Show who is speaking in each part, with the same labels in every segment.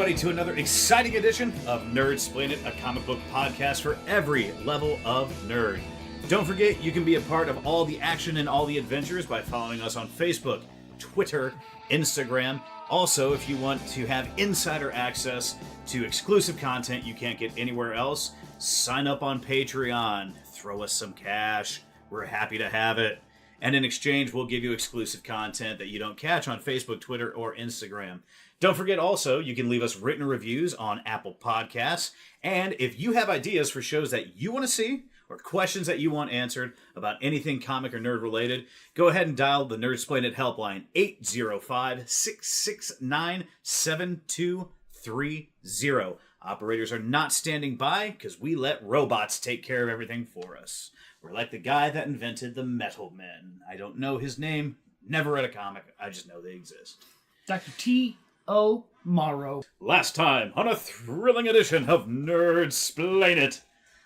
Speaker 1: everybody, to another exciting edition of Nerdsplain It, a comic book podcast for every level of nerd. Don't forget, you can be a part of all the action and all the adventures by following us on Facebook, Twitter, Instagram. Also, if you want to have insider access to exclusive content you can't get anywhere else, sign up on Patreon. Throw us some cash. We're happy to have it. And in exchange, we'll give you exclusive content that you don't catch on Facebook, Twitter, or Instagram. Don't forget also, you can leave us written reviews on Apple Podcasts. And if you have ideas for shows that you want to see or questions that you want answered about anything comic or nerd related, go ahead and dial the Nerdsplain It helpline, 805-669-7230. Operators are not standing by because we let robots take care of everything for us. We're like the guy that invented the Metal Men. I don't know his name, never read a comic, I just know they exist.
Speaker 2: Dr. T.O. Morrow.
Speaker 1: Last time on a thrilling edition of Nerdsplain It.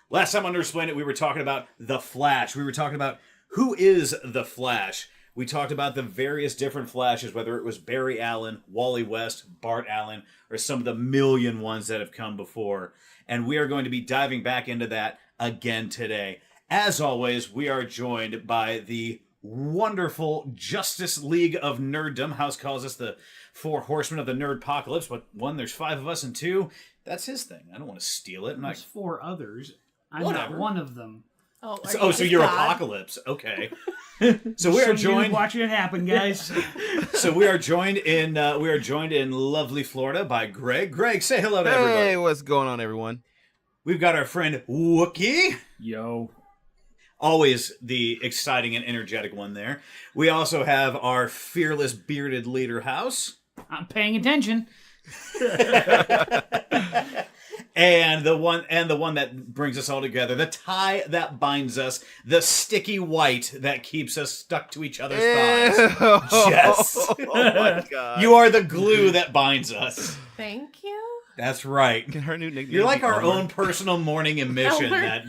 Speaker 1: Last time on Nerdsplain It, we were talking about The Flash. We were talking about who is The Flash. We talked about the various different Flashes, whether it was Barry Allen, Wally West, Bart Allen, or some of the million ones that have come before. And we are going to be diving back into that again today. As always, we are joined by the wonderful Justice League of Nerddom. House calls us the Four Horsemen of the Nerdpocalypse, but one, there's five of us, and two, that's his thing. I don't want to steal it.
Speaker 2: There's four others. I'm
Speaker 1: Whatever.
Speaker 2: not one of them.
Speaker 1: So you're Apocalypse. Okay. So we are joined.
Speaker 2: Watching it happen, guys.
Speaker 1: So we are joined in lovely Florida by Greg. Greg, say hello to everybody.
Speaker 3: Hey, what's going on, everyone?
Speaker 1: We've got our friend Wookie.
Speaker 2: Yo.
Speaker 1: Always the exciting and energetic one there. We also have our fearless bearded leader, House.
Speaker 2: I'm paying attention.
Speaker 1: And the one that brings us all together, the tie that binds us, the sticky white that keeps us stuck to each other's thighs. Jess.
Speaker 3: Oh my god.
Speaker 1: You are the glue that binds us.
Speaker 4: Thank you.
Speaker 1: That's right.
Speaker 3: Can her new nickname
Speaker 1: You're like
Speaker 3: be
Speaker 1: our
Speaker 3: Elmer?
Speaker 1: own personal morning emission.
Speaker 4: Elmer.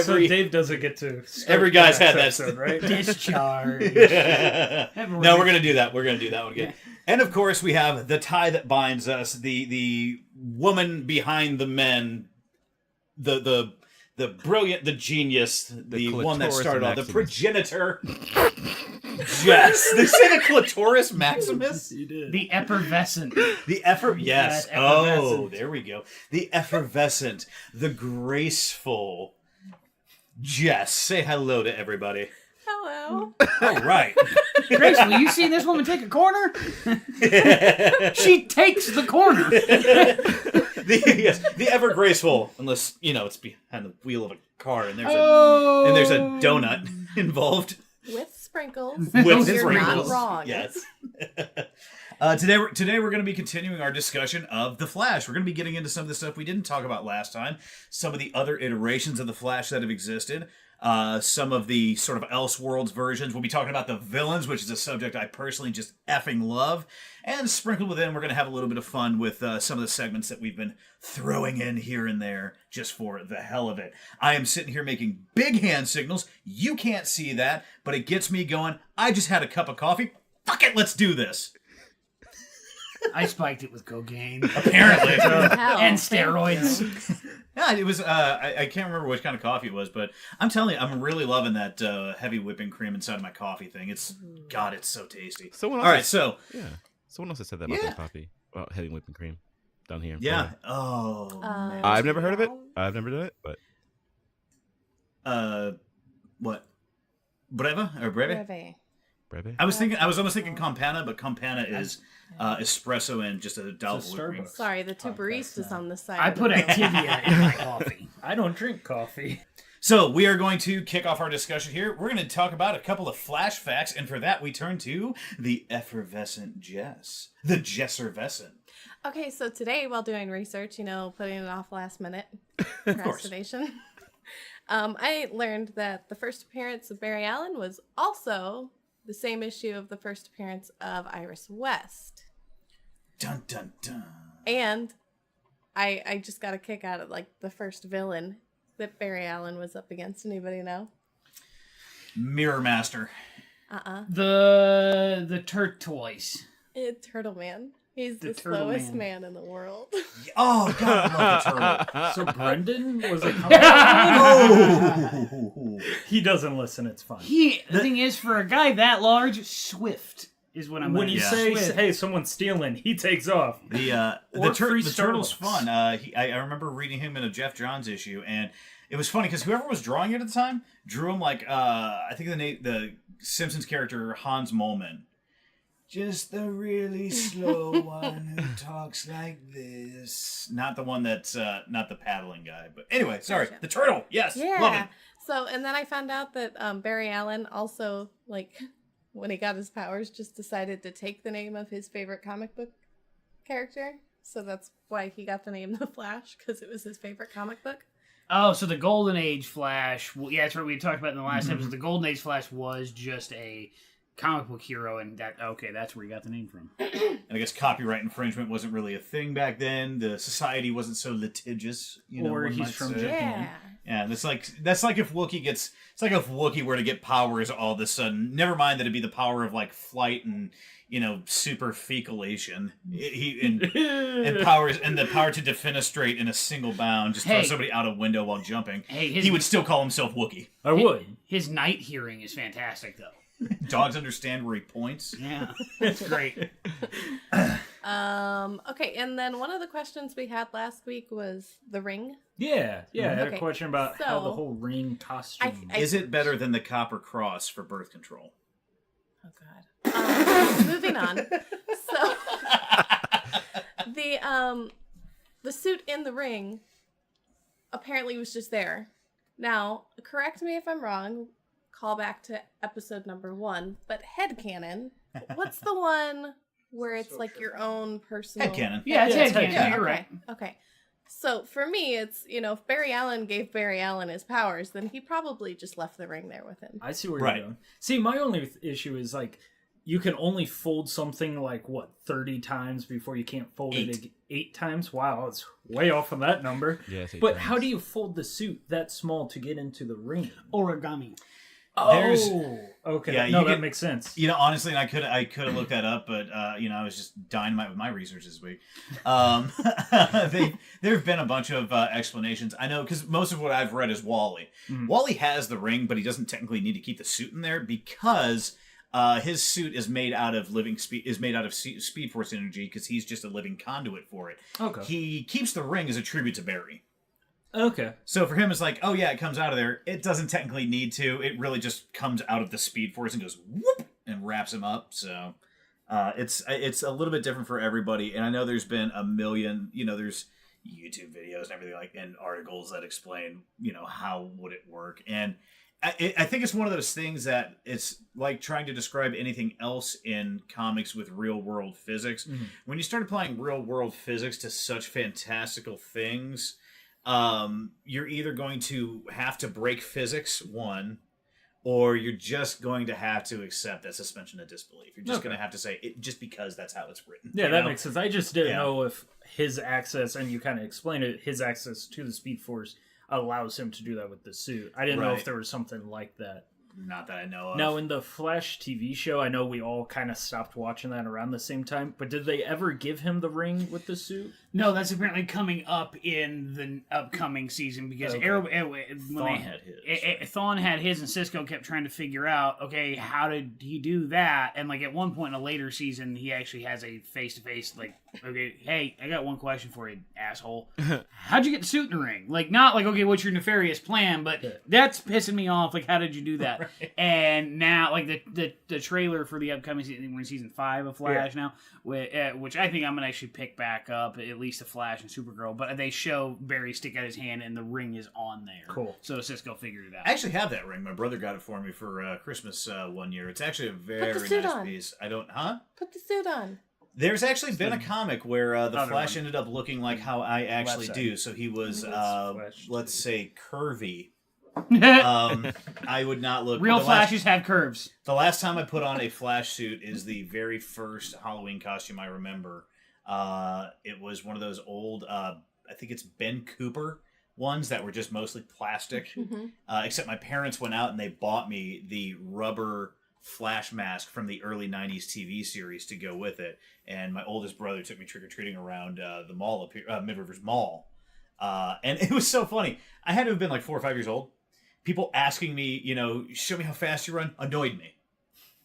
Speaker 2: So Dave doesn't get to start
Speaker 1: every guy's
Speaker 2: the
Speaker 1: had
Speaker 2: next
Speaker 1: that.
Speaker 2: episode, right? Discharge.
Speaker 1: No, we're gonna do that. We're gonna do that one again. Yeah. And of course, we have the tie that binds us, the woman behind the men, the brilliant, the genius, the one that started all, the progenitor. Yes, they say the clitoris maximus.
Speaker 2: You did. The effervescent.
Speaker 1: Yes. Oh, there we go. The effervescent, the graceful. Jess, say hello to everybody.
Speaker 4: Hello.
Speaker 1: All right.
Speaker 2: Graceful, you seen this woman take a corner? She takes the corner.
Speaker 1: The ever graceful, unless it's behind the wheel of a car and there's a donut involved.
Speaker 4: With sprinkles.
Speaker 1: With
Speaker 4: You're
Speaker 1: sprinkles.
Speaker 4: not wrong.
Speaker 1: Yes. Today we're going to be continuing our discussion of The Flash. We're going to be getting into some of the stuff we didn't talk about last time, some of the other iterations of The Flash that have existed, some of the sort of Elseworlds versions. We'll be talking about the villains, which is a subject I personally just effing love. And sprinkled within, we're going to have a little bit of fun with some of the segments that we've been throwing in here and there just for the hell of it. I am sitting here making big hand signals. You can't see that, but it gets me going. I just had a cup of coffee. Fuck it, let's do this.
Speaker 2: I spiked it with cocaine.
Speaker 1: Apparently.
Speaker 2: And steroids.
Speaker 1: Yeah, it was, I can't remember which kind of coffee it was, but I'm telling you, I'm really loving that heavy whipping cream inside of my coffee thing. God, it's so tasty. Someone else
Speaker 3: has said that about their coffee, about heavy whipping cream down here in
Speaker 1: Florida.
Speaker 3: Man. I've never heard of it. I've never done it, but...
Speaker 1: What? Breve? Or Breve?
Speaker 4: Breve.
Speaker 3: Breve?
Speaker 1: I was almost thinking Campana, but Campana is espresso and just a dollop whipped cream.
Speaker 4: Sorry, the two baristas on the side.
Speaker 2: I put Activia in my coffee. I don't drink coffee.
Speaker 1: So we are going to kick off our discussion here. We're going to talk about a couple of Flash facts, and for that we turn to the effervescent Jess. The Jesservescent.
Speaker 4: Okay, so today while doing research, putting it off last minute,
Speaker 1: Of course.
Speaker 4: procrastination, I learned that the first appearance of Barry Allen was also the same issue of the first appearance of Iris West.
Speaker 1: Dun dun dun.
Speaker 4: And I just got a kick out of the first villain that Barry Allen was up against. Anybody know?
Speaker 1: Mirror Master.
Speaker 2: The Turtoise.
Speaker 4: Turtle Man. He's the
Speaker 2: Turtle
Speaker 4: slowest
Speaker 2: Man.
Speaker 4: man in the world.
Speaker 1: Oh, God, I love the turtle.
Speaker 5: So Brendan was a
Speaker 1: Oh.
Speaker 5: He doesn't listen, it's fine.
Speaker 2: The thing is, for a guy that large, swift is what I'm
Speaker 5: When
Speaker 2: gonna
Speaker 5: you
Speaker 2: say.
Speaker 5: say, hey, someone's stealing, he takes off.
Speaker 1: The
Speaker 5: Or free
Speaker 1: turtle's
Speaker 5: Starbucks.
Speaker 1: fun. I remember reading him in a Jeff Johns issue, and it was funny because whoever was drawing it at the time drew him like I think the Simpsons character Hans Molman. Just the really slow one who talks like this. Not the one that's not the paddling guy. But anyway, sorry.
Speaker 4: Gotcha.
Speaker 1: The turtle. Yes. Love
Speaker 4: Yeah.
Speaker 1: it.
Speaker 4: So, and then I found out that Barry Allen also, like, when he got his powers, just decided to take the name of his favorite comic book character. So that's why he got the name The Flash, because it was his favorite comic book.
Speaker 2: Oh, so the Golden Age Flash. Well, yeah, that's what we talked about in the last
Speaker 1: Mm-hmm.
Speaker 2: episode. The Golden Age Flash was just a comic book hero, and that's where you got the name from.
Speaker 1: And I guess copyright infringement wasn't really a thing back then. The society wasn't so litigious.
Speaker 2: Or
Speaker 1: one
Speaker 2: he's
Speaker 1: might
Speaker 2: from
Speaker 1: say.
Speaker 2: Japan.
Speaker 4: Yeah.
Speaker 1: Yeah, that's like if Wookiee gets. It's like if Wookiee were to get powers all of a sudden. Never mind that it'd be the power of like flight and super fecalation. And powers and the power to defenestrate in a single bound, just throw
Speaker 2: Hey.
Speaker 1: somebody out a window while jumping.
Speaker 2: Hey,
Speaker 1: He would still call himself Wookiee.
Speaker 5: I would.
Speaker 2: His night hearing is fantastic, though.
Speaker 1: Dogs understand where he points.
Speaker 2: Yeah, it's great.
Speaker 4: Okay, and then one of the questions we had last week was the ring.
Speaker 5: Yeah, I had a
Speaker 4: Okay,
Speaker 5: question about how the
Speaker 4: so-
Speaker 5: whole ring costume.
Speaker 1: Is it better than the copper cross for birth control?
Speaker 4: Oh God. Moving on. So the suit in the ring apparently was just there. Now, correct me if I'm wrong. Call back to episode number 1. But headcanon, what's the one where it's like your own personal
Speaker 1: Headcanon.
Speaker 2: Yeah, it's
Speaker 5: Yeah, it's
Speaker 2: headcanon.
Speaker 5: headcanon.
Speaker 2: You're
Speaker 4: Okay.
Speaker 2: right.
Speaker 4: Okay. So for me, it's, if Barry Allen gave Barry Allen his powers, then he probably just left the ring there with him.
Speaker 5: I see where
Speaker 1: Right.
Speaker 5: you're going. See, my only issue is like you can only fold something like 30 times before you can't fold it 8 times. Wow, it's way off on that number.
Speaker 3: Yeah, it's 8
Speaker 5: But
Speaker 3: times.
Speaker 5: how do you fold the suit that small to get into the ring?
Speaker 2: Origami.
Speaker 1: There's-
Speaker 5: Okay.
Speaker 1: Yeah,
Speaker 5: no,
Speaker 1: you
Speaker 5: that
Speaker 1: can-
Speaker 5: makes sense.
Speaker 1: Honestly, and I could have looked that up, but I was just dynamite with my research this week. There have been a bunch of explanations. I know because most of what I've read is Wally.
Speaker 5: Mhm.
Speaker 1: Wally has the ring, but he doesn't technically need to keep the suit in there because his suit is made out of Speed Force energy because he's just a living conduit for it.
Speaker 5: Okay.
Speaker 1: He keeps the ring as a tribute to Barry.
Speaker 5: Okay.
Speaker 1: So for him, it's like, oh yeah, it comes out of there. It doesn't technically need to. It really just comes out of the Speed Force and goes whoop and wraps him up. So it's a little bit different for everybody. And I know there's been a million, there's YouTube videos and everything and articles that explain, how would it work. And I think it's one of those things that it's like trying to describe anything else in comics with real world physics.
Speaker 5: Mhm.
Speaker 1: When you start applying real world physics to such fantastical things, you're either going to have to break physics, one, or you're just going to have to accept that suspension of disbelief. You're just going to have to say it just because that's how it's written.
Speaker 5: Yeah, that makes sense. I just didn't
Speaker 1: Yeah.
Speaker 5: know if his access, and you kind of explained it, his access to the Speed Force allows him to do that with the suit. I didn't know
Speaker 1: Right.
Speaker 5: if there was something like that.
Speaker 1: Not that I know of.
Speaker 5: Now, in the Flash TV show, I know we all kind of stopped watching that around the same time, but did they ever give him the ring with the suit?
Speaker 2: No, that's apparently coming up in the upcoming season because
Speaker 5: Okay.
Speaker 2: Thawne had his and Cisco kept trying to figure out, okay, how did he do that? And like at one point in a later season, he actually has a face-to-face like, okay, hey, I got one question for you, asshole. How'd you get the suit in the ring? Like, not like, okay, what's your nefarious plan? But that's pissing me off. Like, how did you do that?
Speaker 5: Right.
Speaker 2: And now, like the trailer for the upcoming season, we're in season 5 of Flash now, which I think I'm gonna actually pick back up at least the Flash and Supergirl. But they show Barry stick out his hand and the ring is on there.
Speaker 5: Cool.
Speaker 2: So Cisco figured it out.
Speaker 1: I actually have that ring. My brother got it for me for Christmas one year. It's actually a very
Speaker 4: suit
Speaker 1: nice
Speaker 4: on.
Speaker 1: piece.
Speaker 4: Put the suit on.
Speaker 1: There's actually been a comic where the
Speaker 5: Other
Speaker 1: Flash
Speaker 5: one.
Speaker 1: ended up looking like how I actually
Speaker 5: Left side.
Speaker 1: do. So he was,
Speaker 5: Flash
Speaker 1: let's
Speaker 5: too.
Speaker 1: say, curvy. I would not look.
Speaker 2: Real
Speaker 1: the
Speaker 2: Flashes have curves.
Speaker 1: The last time I put on a Flash suit is the very first Halloween costume I remember. It was one of those old, I think it's Ben Cooper ones that were just mostly plastic.
Speaker 4: Mm-hmm.
Speaker 1: Except my parents went out and they bought me the rubber Flash mask from the early 90s TV series to go with it. And my oldest brother took me trick-or-treating around the mall up here, Mid-Rivers Mall. And it was so funny. I had to have been like 4 or 5 years old. People asking me, show me how fast you run, annoyed me.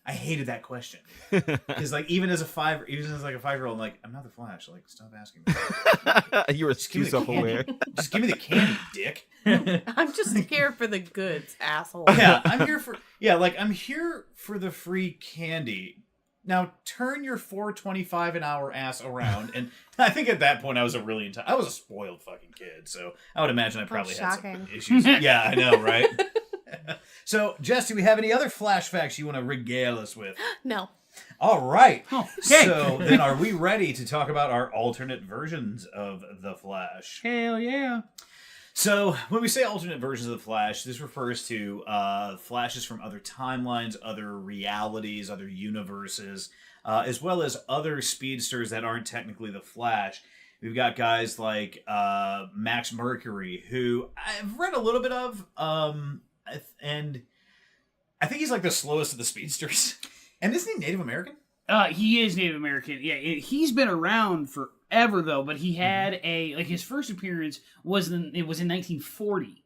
Speaker 1: I hated that question. Because like even as a 5-year-old, I'm like, I'm not the Flash. Like, stop asking me.
Speaker 3: You were too self-aware.
Speaker 1: Just give me the candy, dick.
Speaker 4: I'm just here for the goods, asshole.
Speaker 1: Yeah, I'm here for the free candy. Now turn your $4.25 an hour ass around, and I think at that point I was I was a spoiled fucking kid, so I would imagine I probably had some issues. Yeah, I know, right? So, Jess, do we have any other Flash facts you want to regale us with?
Speaker 4: No.
Speaker 1: All right.
Speaker 2: Okay.
Speaker 1: So then, are we ready to talk about our alternate versions of the Flash?
Speaker 2: Hell yeah.
Speaker 1: So, when we say alternate versions of the Flash, this refers to Flashes from other timelines, other realities, other universes, as well as other speedsters that aren't technically the Flash. We've got guys like Max Mercury, who I've read a little bit of, and I think he's like the slowest of the speedsters. And isn't he Native American?
Speaker 2: He is Native American. Yeah, he's been around forever though. But he had his first appearance was in 1940.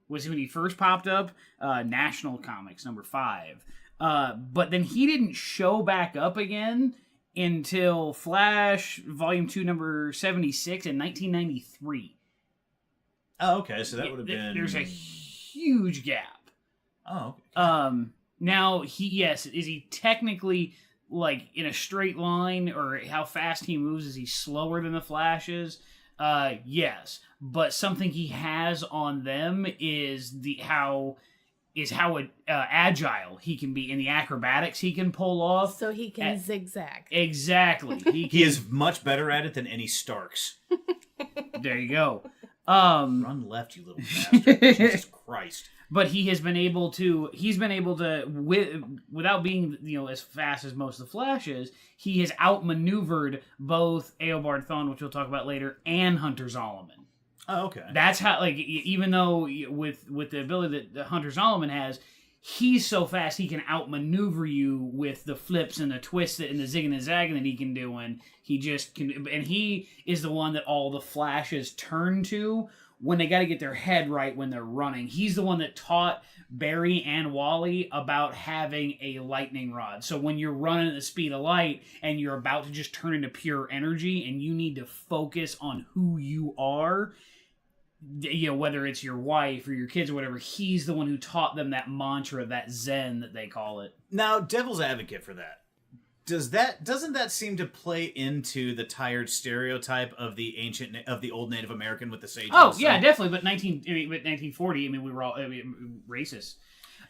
Speaker 2: Was when he first popped up. National Comics #5. But then he didn't show back up again until Flash Volume 2 number 76 in 1993.
Speaker 1: Oh, okay. So that would have been.
Speaker 2: There's a huge gap.
Speaker 1: Oh. Okay.
Speaker 2: Now is he technically like in a straight line, or how fast he moves? Is he slower than the Flashes? Yes, but something he has on them is how agile he can be in the acrobatics he can pull off.
Speaker 4: So he can zigzag.
Speaker 2: Exactly.
Speaker 1: He is much better at it than any Starks.
Speaker 2: There you go.
Speaker 1: Run left, you little bastard. Jesus Christ.
Speaker 2: But he's been able to, without being, as fast as most of the Flashes, he has outmaneuvered both Eobard Thawne, which we'll talk about later, and Hunter Zolomon.
Speaker 1: Oh, okay.
Speaker 2: That's how, even though with the ability that Hunter Zolomon has, he's so fast he can outmaneuver you with the flips and the twists and the zig and the zagging that he can do, and he just can, and he is the one that all the Flashes turn to when they got to get their head right when they're running. He's the one that taught Barry and Wally about having a lightning rod. So when you're running at the speed of light and you're about to just turn into pure energy and you need to focus on who you are, whether it's your wife or your kids or whatever, he's the one who taught them that mantra, that Zen that they call it.
Speaker 1: Now, devil's advocate for that. Doesn't that seem to play into the tired stereotype of the old Native American with the sage?
Speaker 2: Oh yeah, definitely. But 1940, we were all racist.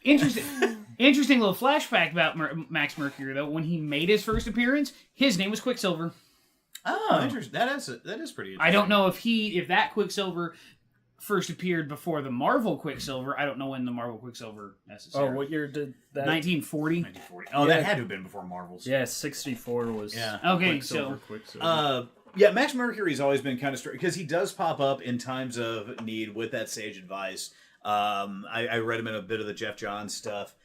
Speaker 2: Interesting little flash fact about Max Mercury though. When he made his first appearance, his name was Quicksilver.
Speaker 1: Oh, interesting. That is pretty interesting.
Speaker 2: I don't know if that Quicksilver first appeared before the Marvel Quicksilver. I don't know when the Marvel Quicksilver necessarily.
Speaker 5: Oh, what year did that?
Speaker 2: 1940.
Speaker 1: 1940. Oh, yeah. That had to have been before Marvel's.
Speaker 5: Yeah, 64 was.
Speaker 2: Yeah. Okay,
Speaker 5: Quicksilver.
Speaker 1: Yeah, Max Mercury's always been kind of strange because he does pop up in times of need with that sage advice. I read him in a bit of the Jeff Johns stuff.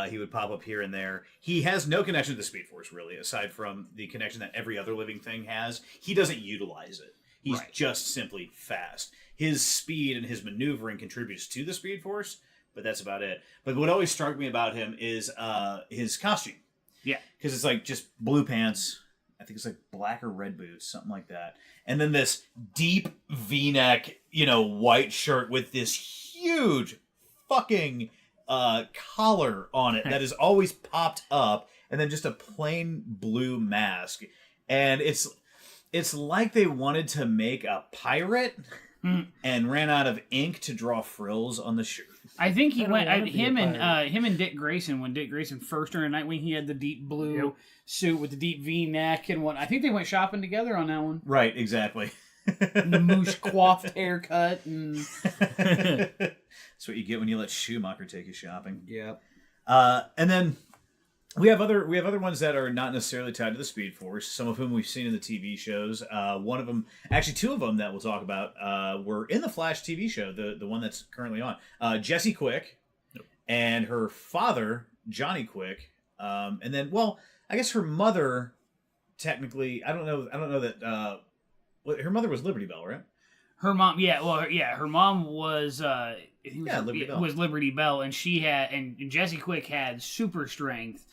Speaker 1: He would pop up here and there. He has no connection to the Speed Force, really, aside from the connection that every other living thing has. He doesn't utilize it. He's just simply fast. His speed and his maneuvering contributes to the Speed Force, but that's about it. But what always struck me about him is his costume.
Speaker 2: Yeah.
Speaker 1: Because it's like just blue pants. I think it's like black or red boots, something like that. And then this deep V-neck, white shirt with this huge fucking collar on it that is always popped up, and then just a plain blue mask. And it's like they wanted to make a pirate and ran out of ink to draw frills on the shirt.
Speaker 2: I think him and Dick Grayson, when Dick Grayson first turned Nightwing, he had the deep blue suit with the deep V-neck and what. I think they went shopping together on that one.
Speaker 1: Right, exactly.
Speaker 2: And the moose coiffed haircut and
Speaker 1: that's what you get when you let Schumacher take you shopping.
Speaker 2: Yeah.
Speaker 1: And then we have other ones that are not necessarily tied to the Speed Force, some of whom we've seen in the TV shows. One of them, actually two of them that we'll talk about, were in the Flash TV show, the one that's currently on. Jessie Quick and her father, Johnny Quick, And then, well, I guess her mother, technically, I don't know that. Her mother was Liberty Bell, right?
Speaker 2: Her mom, her mom was
Speaker 1: Liberty Bell.
Speaker 2: was Liberty Bell, and Jessie Quick had super strength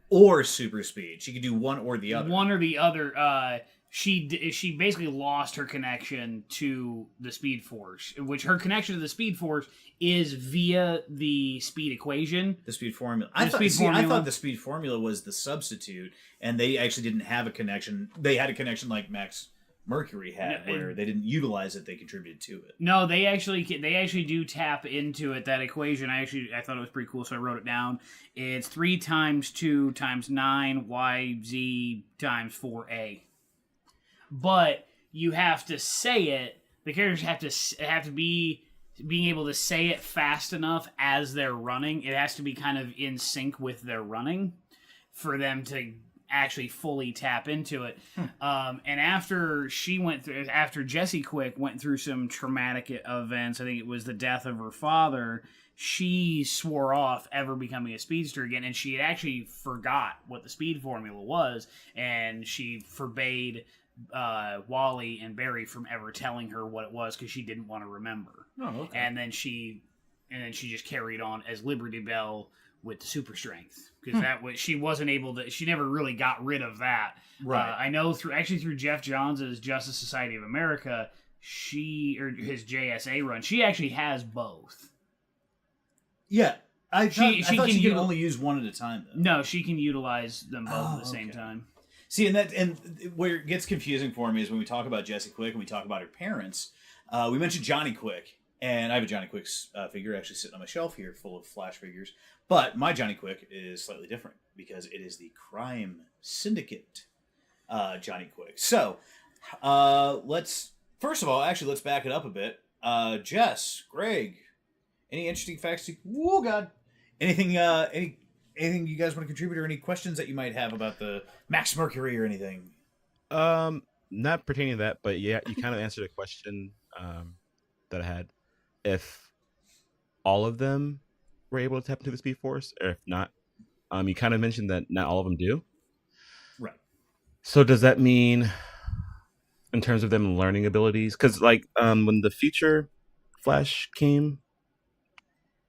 Speaker 1: or super speed. She could do one or the other.
Speaker 2: One or the other. She basically lost her connection to the Speed Force, which her connection to the Speed Force is via the speed equation.
Speaker 1: The speed formula. I thought the speed formula was the substitute, and they actually didn't have a connection. They had a connection like Max Mercury had, where they didn't utilize it; they contributed to it.
Speaker 2: No, they actually do tap into it. That equation, I thought it was pretty cool, so I wrote it down. It's 3 times 2 times 9 YZ times 4A. But you have to say it. The characters have to be being able to say it fast enough as they're running. It has to be kind of in sync with their running for them to actually fully tap into it. And after Jessie Quick went through some traumatic events, I think it was the death of her father, she swore off ever becoming a speedster again, and she had actually forgot what the speed formula was, and she forbade Wally and Barry from ever telling her what it was because she didn't want to remember.
Speaker 5: Oh, okay.
Speaker 2: And then she just carried on as Liberty Bell with the super strength, because that was, she wasn't able to. She never really got rid of that.
Speaker 1: Right.
Speaker 2: I know through Jeff Johns' Justice Society of America, his JSA run, she actually has both.
Speaker 1: Yeah, I thought she could
Speaker 2: only
Speaker 1: only use one at a time, though.
Speaker 2: No, she can utilize them both at the same time.
Speaker 1: See, and where it gets confusing for me is when we talk about Jessie Quick and we talk about her parents. We mentioned Johnny Quick, and I have a Johnny Quick figure actually sitting on my shelf here, full of Flash figures. But my Johnny Quick is slightly different because it is the Crime Syndicate Johnny Quick. So let's back it up a bit. Jess, Greg, any interesting facts? Oh God, anything you guys want to contribute, or any questions that you might have about the Max Mercury or anything?
Speaker 3: Not pertaining to that, but yeah, you kind of answered a question that I had. If all of them were able to tap into the Speed Force, or if not, you kind of mentioned that not all of them do.
Speaker 1: Right.
Speaker 3: So does that mean, in terms of them learning abilities, because like when the future Flash came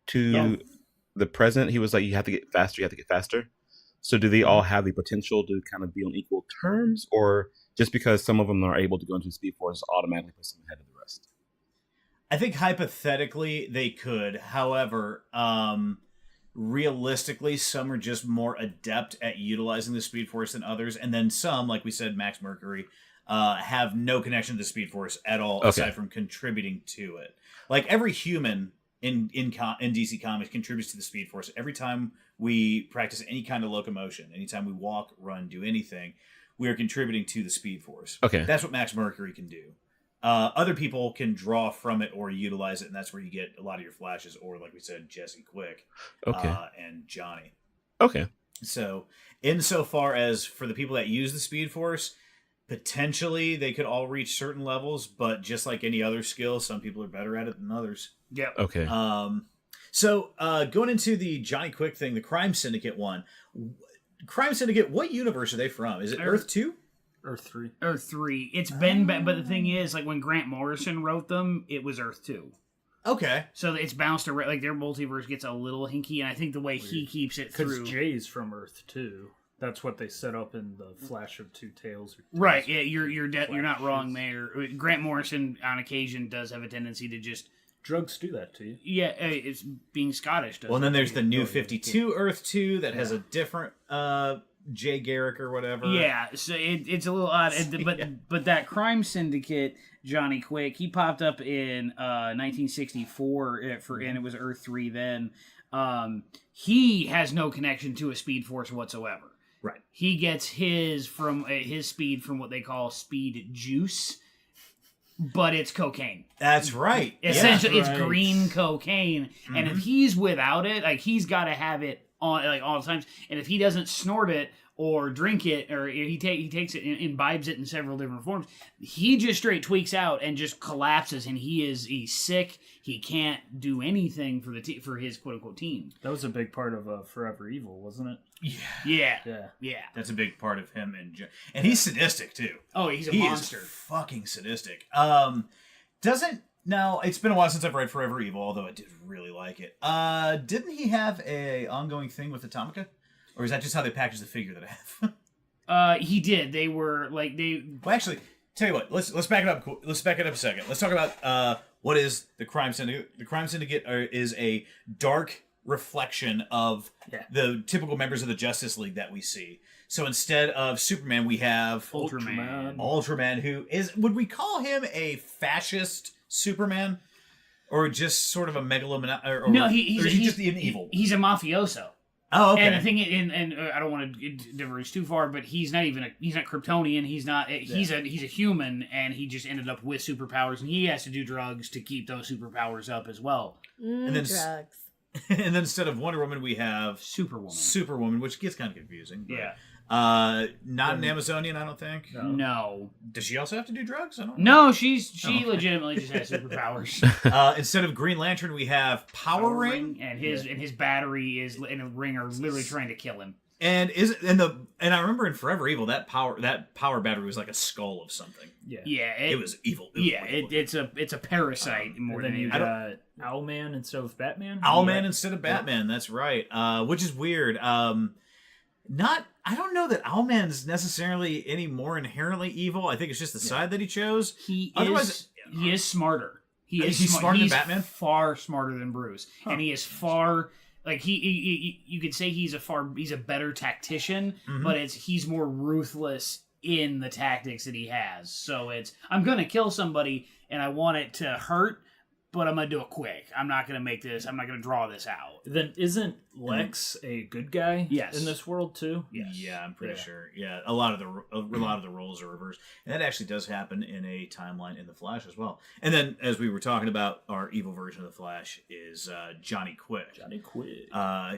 Speaker 3: to the present, he was like, you have to get faster. So do they all have the potential to kind of be on equal terms, or just because some of them are able to go into the Speed Force automatically puts them ahead of the rest?
Speaker 1: I think hypothetically they could. However, realistically, some are just more adept at utilizing the Speed Force than others, and then some, like we said, Max Mercury, have no connection to the Speed Force at all, aside from contributing to it. Like every human in DC Comics contributes to the Speed Force. Every time we practice any kind of locomotion, anytime we walk, run, do anything, we are contributing to the Speed Force.
Speaker 3: Okay.
Speaker 1: That's what Max Mercury can do. Other people can draw from it or utilize it, and that's where you get a lot of your Flashes, or like we said, Jessie Quick, and Johnny.
Speaker 3: Okay.
Speaker 1: So, insofar as for the people that use the Speed Force, potentially they could all reach certain levels, but just like any other skill, some people are better at it than others.
Speaker 2: Yeah.
Speaker 3: Okay.
Speaker 1: So going into the Johnny Quick thing, the Crime Syndicate one. Crime Syndicate, what universe are they from? Is it Earth 2?
Speaker 5: Earth 3.
Speaker 2: Earth 3. It's been but the thing is, like when Grant Morrison wrote them, it was Earth 2.
Speaker 1: Okay.
Speaker 2: So it's bounced around, like their multiverse gets a little hinky, and I think the way he keeps it through.
Speaker 5: Because Jay's from Earth 2. That's what they set up in the Flash of Two Tails.
Speaker 2: Right, yeah, you're not wrong there. Grant Morrison, on occasion, does have a tendency to just...
Speaker 5: Drugs do that to you.
Speaker 2: Yeah, it's being Scottish.
Speaker 1: Well, and then there's the New 52 Earth 2 that has a different Jay Garrick or whatever.
Speaker 2: Yeah, so it's a little odd. But that Crime Syndicate, Johnny Quick, he popped up in 1964, and it was Earth 3 then. He has no connection to a Speed Force whatsoever.
Speaker 1: Right.
Speaker 2: He gets his speed from what they call speed juice, but it's cocaine.
Speaker 1: That's right.
Speaker 2: Essentially, it's green cocaine, and if he's without it, like he's got to have it on like all the times. And if he doesn't snort it or drink it, or he takes it and imbibes it in several different forms. He just straight tweaks out and just collapses, and he's sick. He can't do anything for his quote unquote team.
Speaker 5: That was a big part of Forever Evil, wasn't it?
Speaker 2: Yeah.
Speaker 1: That's a big part of him, and he's sadistic too.
Speaker 2: Oh, he's a
Speaker 1: he
Speaker 2: monster.
Speaker 1: Is fucking sadistic. Now it's been a while since I've read Forever Evil, although I did really like it. Didn't he have a ongoing thing with Atomica? Or is that just how they package the figure that I have?
Speaker 2: He did. They were like
Speaker 1: Well, actually, tell you what. Let's back it up. Let's back it up a second. Let's talk about what is the Crime Syndicate. The Crime Syndicate is a dark reflection of the typical members of the Justice League that we see. So instead of Superman, we have Ultraman, who is, would we call him a fascist Superman, or just sort of a megalomaniac?
Speaker 2: No, he's
Speaker 1: just an evil.
Speaker 2: He's a mafioso.
Speaker 1: Oh, okay.
Speaker 2: And the thing, and I don't want to diverge too far, but he's not Kryptonian. He's a human, and he just ended up with superpowers, and he has to do drugs to keep those superpowers up as well.
Speaker 1: And then
Speaker 4: Drugs.
Speaker 1: And then instead of Wonder Woman, we have
Speaker 2: Superwoman,
Speaker 1: which gets kind of confusing. But,
Speaker 2: yeah.
Speaker 1: Not an Amazonian, I don't think.
Speaker 2: No.
Speaker 1: Does she also have to do drugs? I don't
Speaker 2: No,
Speaker 1: know.
Speaker 2: she legitimately just has superpowers.
Speaker 1: Instead of Green Lantern, we have Power Ring,
Speaker 2: and his battery is and a ring are literally trying to kill him.
Speaker 1: And I remember in Forever Evil that power battery was like a skull of something.
Speaker 2: Yeah,
Speaker 1: it was evil.
Speaker 2: It's a parasite more than
Speaker 5: you
Speaker 2: anything.
Speaker 5: got Owlman instead of Batman.
Speaker 1: Owlman instead of Batman. That's right. Which is weird. I don't know that Owlman's necessarily any more inherently evil. I think it's just the side that he chose.
Speaker 2: He is smarter.
Speaker 1: He's smarter than Batman?
Speaker 2: Far smarter than Bruce, and he is far. Like you could say he's a better tactician, but he's more ruthless in the tactics that he has. So I'm gonna kill somebody and I want it to hurt, but I'm gonna do it quick. I'm not gonna draw this out.
Speaker 5: Then isn't Lex a good guy?
Speaker 2: Yes.
Speaker 5: In this world too?
Speaker 2: Yes.
Speaker 1: Yeah, I'm pretty sure. Yeah, a lot of the roles are reversed, and that actually does happen in a timeline in the Flash as well. And then, as we were talking about, our evil version of the Flash is Johnny Quick.
Speaker 5: Johnny Quick.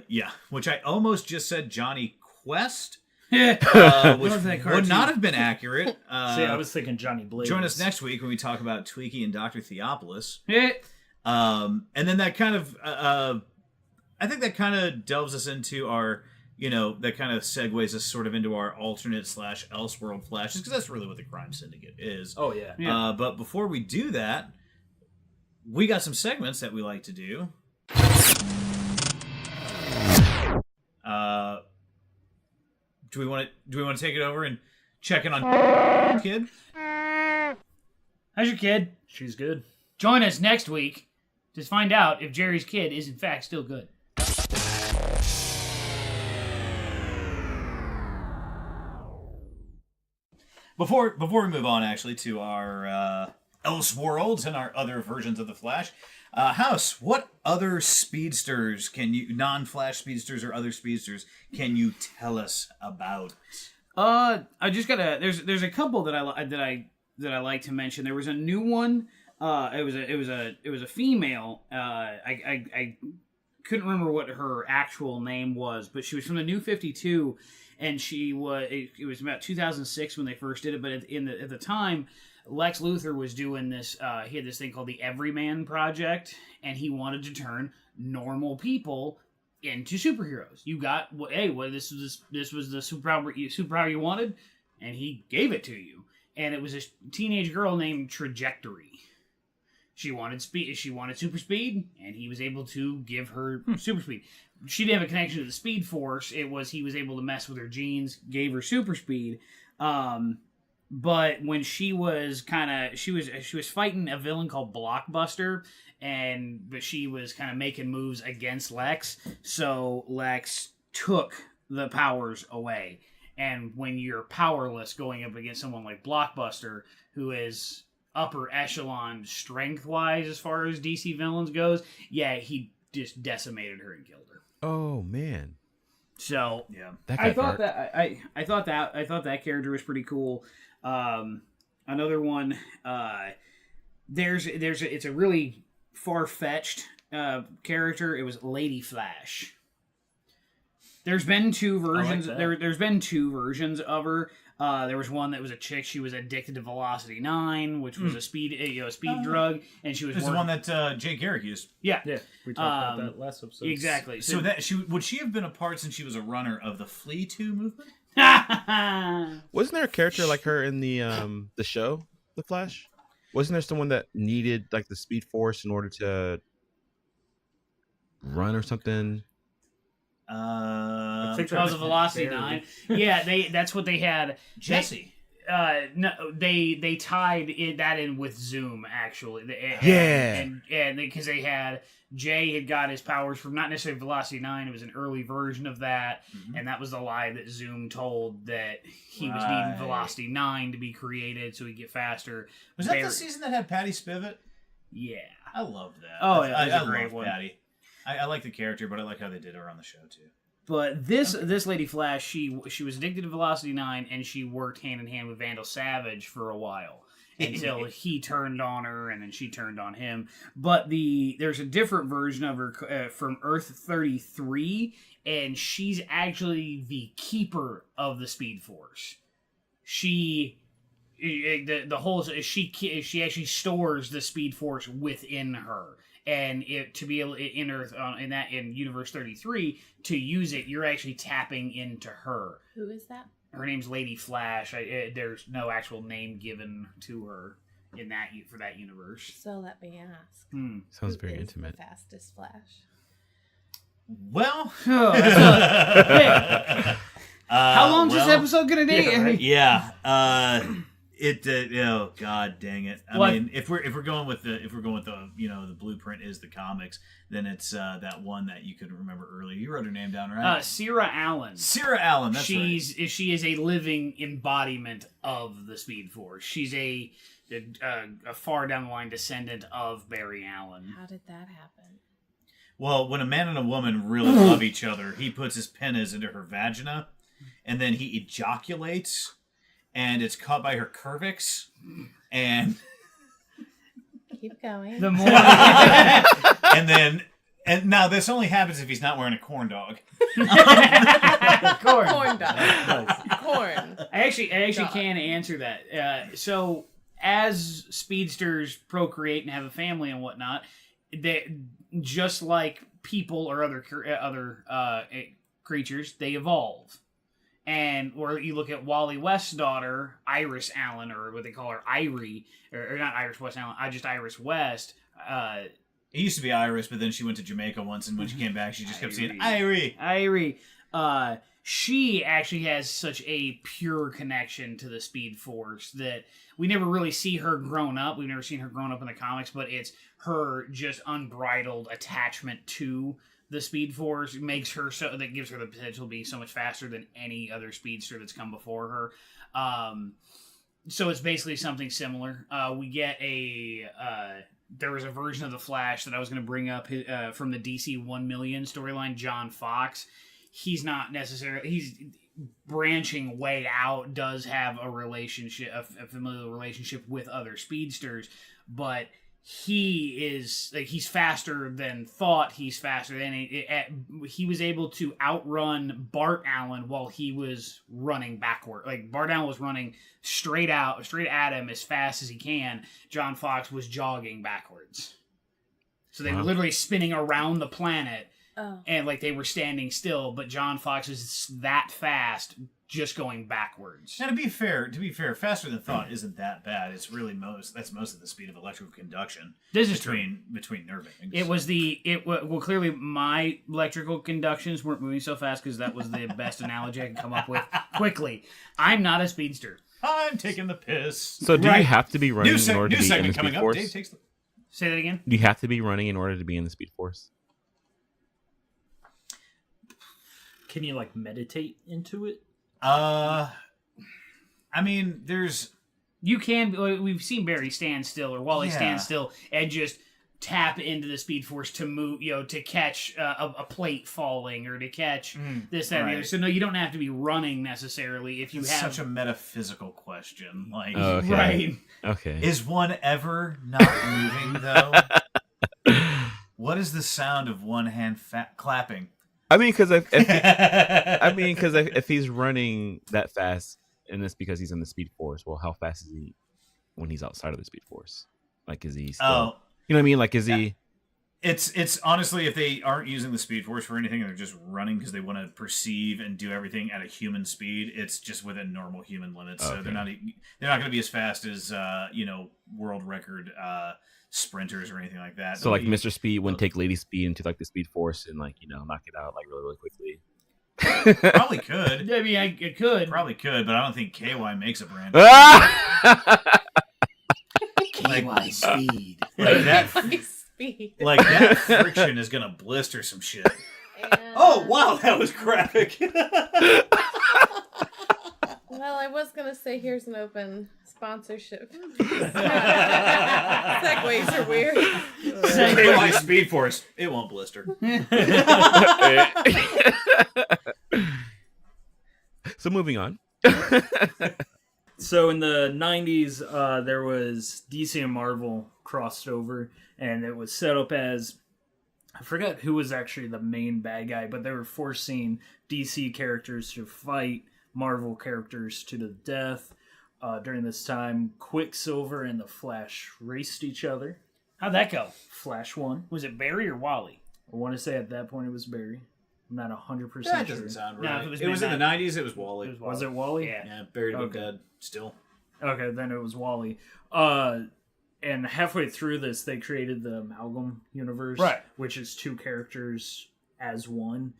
Speaker 1: Yeah, which I almost just said Johnny Quest.
Speaker 2: Which
Speaker 1: would not have been accurate.
Speaker 5: See, I was thinking Johnny Blaze.
Speaker 1: Join us next week when we talk about Tweaky and Dr. Theopolis.
Speaker 2: Yeah.
Speaker 1: And then that kind of, I think that kind of delves us into our, that kind of segues us sort of into our alternate / Elseworld Flash, because that's really what the Crime Syndicate is.
Speaker 5: Oh, yeah.
Speaker 1: But before we do that, we got some segments that we like to do. Do we want to take it over and check in on kid?
Speaker 2: How's your kid?
Speaker 5: She's good.
Speaker 2: Join us next week to find out if Jerry's kid is in fact still good.
Speaker 1: Before we move on, actually, to our Elseworlds and our other versions of the Flash, House, what other speedsters non-Flash speedsters or other speedsters, can you tell us about?
Speaker 2: I just gotta. There's a couple that I like to mention. There was a new one. It was a female. I couldn't remember what her actual name was, but she was from the New 52, and she was. It was about 2006 when they first did it, but at the time, Lex Luthor was doing this. He had this thing called the Everyman Project, and he wanted to turn normal people into superheroes. You got this was the superpower you wanted, and he gave it to you. And it was a teenage girl named Trajectory. She wanted speed. She wanted super speed, and he was able to give her super speed. She didn't have a connection to the Speed Force. He was able to mess with her genes, gave her super speed. But when she was fighting a villain called Blockbuster, but she was kind of making moves against Lex, so Lex took the powers away. And when you're powerless going up against someone like Blockbuster, who is upper echelon strength-wise as far as DC villains goes, he just decimated her and killed her.
Speaker 3: Oh man!
Speaker 2: So
Speaker 1: yeah,
Speaker 2: I thought that character was pretty cool. Another one, it's a really far-fetched character. It was Lady Flash. There's been two versions.
Speaker 5: that.
Speaker 2: There's been two versions of her. There was one that was a chick. She was addicted to Velocity 9, which was a speed drug, and she was.
Speaker 1: This is the one that Jay Garrick used.
Speaker 2: Yeah,
Speaker 5: Yeah, we talked about that last episode.
Speaker 2: exactly.
Speaker 1: So that would she have been a part since she was a runner of the Flea 2 movement?
Speaker 3: Wasn't there a character like her in the show, The Flash? Wasn't there someone that needed like the Speed Force in order to run or something?
Speaker 5: I think
Speaker 2: Because of Velocity 9. Yeah, that's what they had.
Speaker 1: Jesse.
Speaker 2: No, they tied that in with Zoom actually. And because they had Jay had got his powers from not necessarily Velocity 9. It was an early version of that, and that was the lie that Zoom told that he was needing Velocity 9 to be created so he'd get faster.
Speaker 1: Was that the season that had Patty Spivot?
Speaker 2: Yeah,
Speaker 1: I loved that.
Speaker 2: Oh, yeah, it was
Speaker 1: I
Speaker 2: a great
Speaker 1: love
Speaker 2: one.
Speaker 1: Patty. I like the character, but I like how they did her on the show too.
Speaker 2: but this Lady Flash, she was addicted to Velocity 9, and she worked hand in hand with Vandal Savage for a while. Until he turned on her, and then she turned on him. But there's a different version of her from Earth 33, and she's actually the keeper of the Speed Force. She actually stores the Speed Force within her, and to be able in Universe 33 to use it, you're actually tapping into her.
Speaker 4: Who is that?
Speaker 2: Her name's Lady Flash. There's no actual name given to her in for that universe.
Speaker 4: So let me ask.
Speaker 3: Sounds
Speaker 4: Who
Speaker 3: very
Speaker 4: is
Speaker 3: intimate.
Speaker 4: The fastest Flash.
Speaker 1: Well,
Speaker 2: How long's this episode gonna be?
Speaker 5: Yeah, right.
Speaker 1: Yeah. Oh God, dang it! I mean, if we're going with the the blueprint is the comics, then it's that one that you couldn't remember earlier. You wrote her name down, right?
Speaker 2: Sarah Allen.
Speaker 1: Sarah Allen. That's right.
Speaker 2: She is a living embodiment of the Speed Force. She's a far down the line descendant of Barry Allen.
Speaker 4: How did that happen?
Speaker 1: Well, when a man and a woman really love each other, he puts his penis into her vagina, and then he ejaculates, and it's caught by her cervix, and
Speaker 4: Keep going.
Speaker 2: The more
Speaker 1: and now this only happens if he's not wearing a corn dog.
Speaker 4: Corn dog. Corn.
Speaker 2: I actually can answer that. So as speedsters procreate and have a family and whatnot, they just like people or other creatures, they evolve. And or you look at Wally West's daughter, Iris Allen, or what they call her, Irie, or not Iris West Allen, just Iris West.
Speaker 1: It used to be Iris, but then she went to Jamaica once, and when she came back, she just kept saying Irie.
Speaker 2: She actually has such a pure connection to the Speed Force that we never really see her grown up. We've never seen her grown up in the comics, but it's her just unbridled attachment to the Speed Force makes her that gives her the potential to be so much faster than any other speedster that's come before her. So it's basically something similar. We get there was a version of the Flash that I was going to bring up from the DC 1 Million storyline, John Fox. He's not necessarily... He's branching way out, does have a relationship, a familial relationship with other speedsters, but he is... he's faster than thought. He's faster than... he was able to outrun Bart Allen while he was running backward. Bart Allen was running straight at him as fast as he can. John Fox was jogging backwards. So they were literally spinning around the planet.
Speaker 4: Oh.
Speaker 2: And they were standing still, but John Fox is that fast, just going backwards.
Speaker 1: Now, to be fair, faster than thought isn't that bad. It's really most of the speed of electrical conduction.
Speaker 2: This is
Speaker 1: between nerve endings.
Speaker 2: It was clearly my electrical conductions weren't moving so fast because that was the best analogy I could come up with quickly. I'm not a speedster.
Speaker 1: I'm taking the piss.
Speaker 3: So do you have to be running in order to be in the
Speaker 1: coming
Speaker 3: Speed
Speaker 1: up.
Speaker 3: Force?
Speaker 1: Dave takes the...
Speaker 2: Say that again?
Speaker 3: Do you have to be running in order to be in the Speed Force?
Speaker 5: Can you meditate into it?
Speaker 1: I mean, there's...
Speaker 2: You can... We've seen Barry stand still, or Wally stand still, and just tap into the Speed Force to move, to catch a plate falling, or to catch this, that, and the other. So no, you don't have to be running, necessarily, if you
Speaker 1: it's
Speaker 2: have...
Speaker 1: such a metaphysical question.
Speaker 3: Okay.
Speaker 2: Right.
Speaker 3: Okay.
Speaker 1: Is one ever not moving, though? What is the sound of one hand clapping?
Speaker 3: I mean, because if he's running that fast, and it's because he's in the Speed Force, well, how fast is he when he's outside of the Speed Force? Like, is he still? You know what I mean? Like, is he?
Speaker 1: It's honestly, if they aren't using the Speed Force for anything, and they're just running because they want to perceive and do everything at a human speed. It's just within normal human limits, so they're not going to be as fast as world record sprinters or anything like that.
Speaker 3: So like Mr. Speed wouldn't take Lady Speed into like the Speed Force and like knock it out like really quickly.
Speaker 1: Probably could.
Speaker 2: I mean, it could.
Speaker 1: Probably could, but I don't think KY makes a brand.
Speaker 2: KY Speed.
Speaker 1: Like that.
Speaker 4: Speed.
Speaker 1: Like that friction is gonna blister some shit.
Speaker 4: And...
Speaker 1: Oh wow, that was graphic.
Speaker 4: Well, I was gonna say here's an open sponsorship. Segues are weird.
Speaker 1: KY Speed Force. It won't blister.
Speaker 3: So moving on.
Speaker 5: So in the 90s, there was DC and Marvel crossed over, and it was set up as, I forgot who was actually the main bad guy, but they were forcing DC characters to fight Marvel characters to the death. During this time, Quicksilver and the Flash raced each other.
Speaker 2: How'd that go?
Speaker 5: Flash won.
Speaker 2: Was it Barry or Wally?
Speaker 5: I want to say at that point it was Barry. I'm not 100%
Speaker 1: That
Speaker 5: sure.
Speaker 1: doesn't sound
Speaker 2: No,
Speaker 1: right.
Speaker 2: if
Speaker 1: It was in the 90s. It was Wally.
Speaker 5: Was it Wally?
Speaker 2: Yeah.
Speaker 1: Yeah, buried him
Speaker 5: Okay.
Speaker 1: dead. Still.
Speaker 5: Okay, then it was Wally. And halfway through this, they created the Amalgam universe,
Speaker 2: Right.
Speaker 5: which is two characters as one.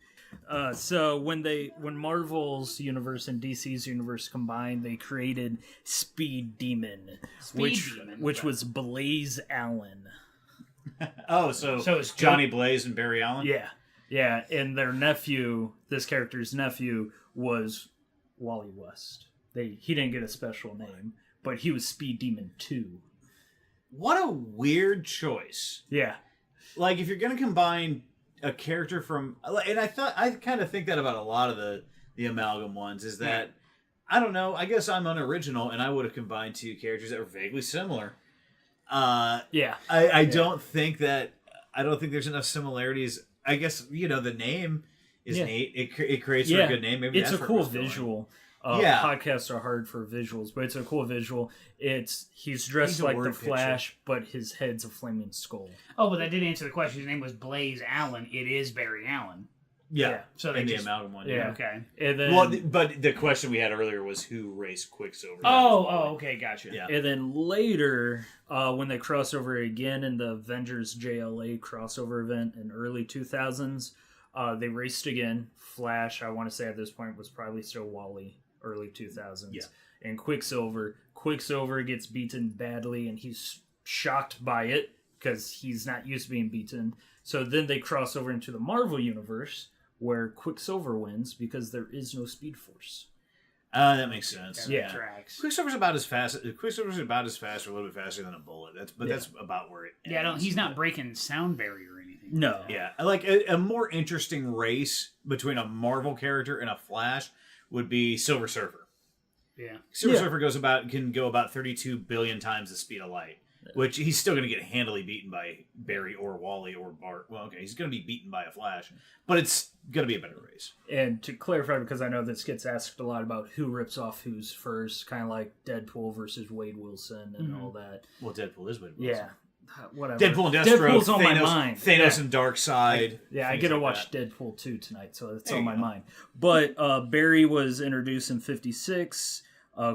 Speaker 5: So when Marvel's universe and DC's universe combined, they created Speed Demon, which was Blaze Allen.
Speaker 1: Oh, so
Speaker 2: it's
Speaker 1: Johnny Blaze and Barry Allen?
Speaker 5: Yeah, and their nephew, this character's nephew, was Wally West. He didn't get a special name, but he was Speed Demon 2.
Speaker 1: What a weird choice.
Speaker 5: Yeah.
Speaker 1: Like, if you're going to combine a character from... And I kind of think that about a lot of the Amalgam ones, is that, I don't know, I guess I'm unoriginal, and I would have combined two characters that were vaguely similar.
Speaker 5: Yeah.
Speaker 1: I don't think there's enough similarities. I guess, the name is neat. It creates a good name. Maybe
Speaker 5: it's
Speaker 1: that's
Speaker 5: a
Speaker 1: where
Speaker 5: cool
Speaker 1: was going.
Speaker 5: visual.
Speaker 1: Yeah.
Speaker 5: Podcasts are hard for visuals, but it's a cool visual. He's dressed
Speaker 1: He's a
Speaker 5: like
Speaker 1: word
Speaker 5: the
Speaker 1: picture.
Speaker 5: Flash, but his head's a flaming skull.
Speaker 2: Oh, but that did answer the question. His name was Blaze Allen. It is Barry Allen.
Speaker 1: Yeah.
Speaker 2: So they
Speaker 1: in
Speaker 2: just...
Speaker 1: the Amalgam one.
Speaker 5: Yeah.
Speaker 2: Okay.
Speaker 5: And then,
Speaker 1: Well, but the question we had earlier was who raced Quicksilver.
Speaker 2: Okay, gotcha.
Speaker 1: Yeah.
Speaker 5: and then later, when they cross over again in the Avengers JLA crossover event in early 2000s, they raced again. Flash, I want to say at this point, was probably still Wally. Early 2000s.
Speaker 1: Yeah.
Speaker 5: And Quicksilver gets beaten badly, and he's shocked by it because he's not used to being beaten. So then they cross over into the Marvel universe, where Quicksilver wins because there is no Speed Force.
Speaker 1: That makes sense.
Speaker 5: Yeah.
Speaker 2: Tracks.
Speaker 1: Quicksilver's about as fast or a little bit faster than a bullet. That's about where it ends.
Speaker 2: Yeah, he's not breaking sound barrier or anything.
Speaker 5: No.
Speaker 1: Yeah, like a more interesting race between a Marvel character and a Flash would be Silver Surfer.
Speaker 2: Yeah.
Speaker 1: Silver Surfer can go about 32 billion times the speed of light, which he's still going to get handily beaten by Barry or Wally or Bart. Well, okay, he's going to be beaten by a Flash, but it's going to be a better race.
Speaker 5: And to clarify, because I know this gets asked a lot about who rips off who's first, kind of like Deadpool versus Wade Wilson and all that.
Speaker 1: Well, Deadpool is Wade Wilson.
Speaker 5: Yeah. Whatever.
Speaker 1: Deadpool and Deathstroke,
Speaker 5: Deadpool's on
Speaker 1: Thanos,
Speaker 5: my mind.
Speaker 1: Thanos and Darkseid.
Speaker 5: I
Speaker 1: things
Speaker 5: get to
Speaker 1: like
Speaker 5: watch
Speaker 1: that.
Speaker 5: Deadpool 2 tonight, so it's
Speaker 1: There
Speaker 5: on
Speaker 1: you
Speaker 5: my
Speaker 1: go.
Speaker 5: mind. But Barry was introduced in 56.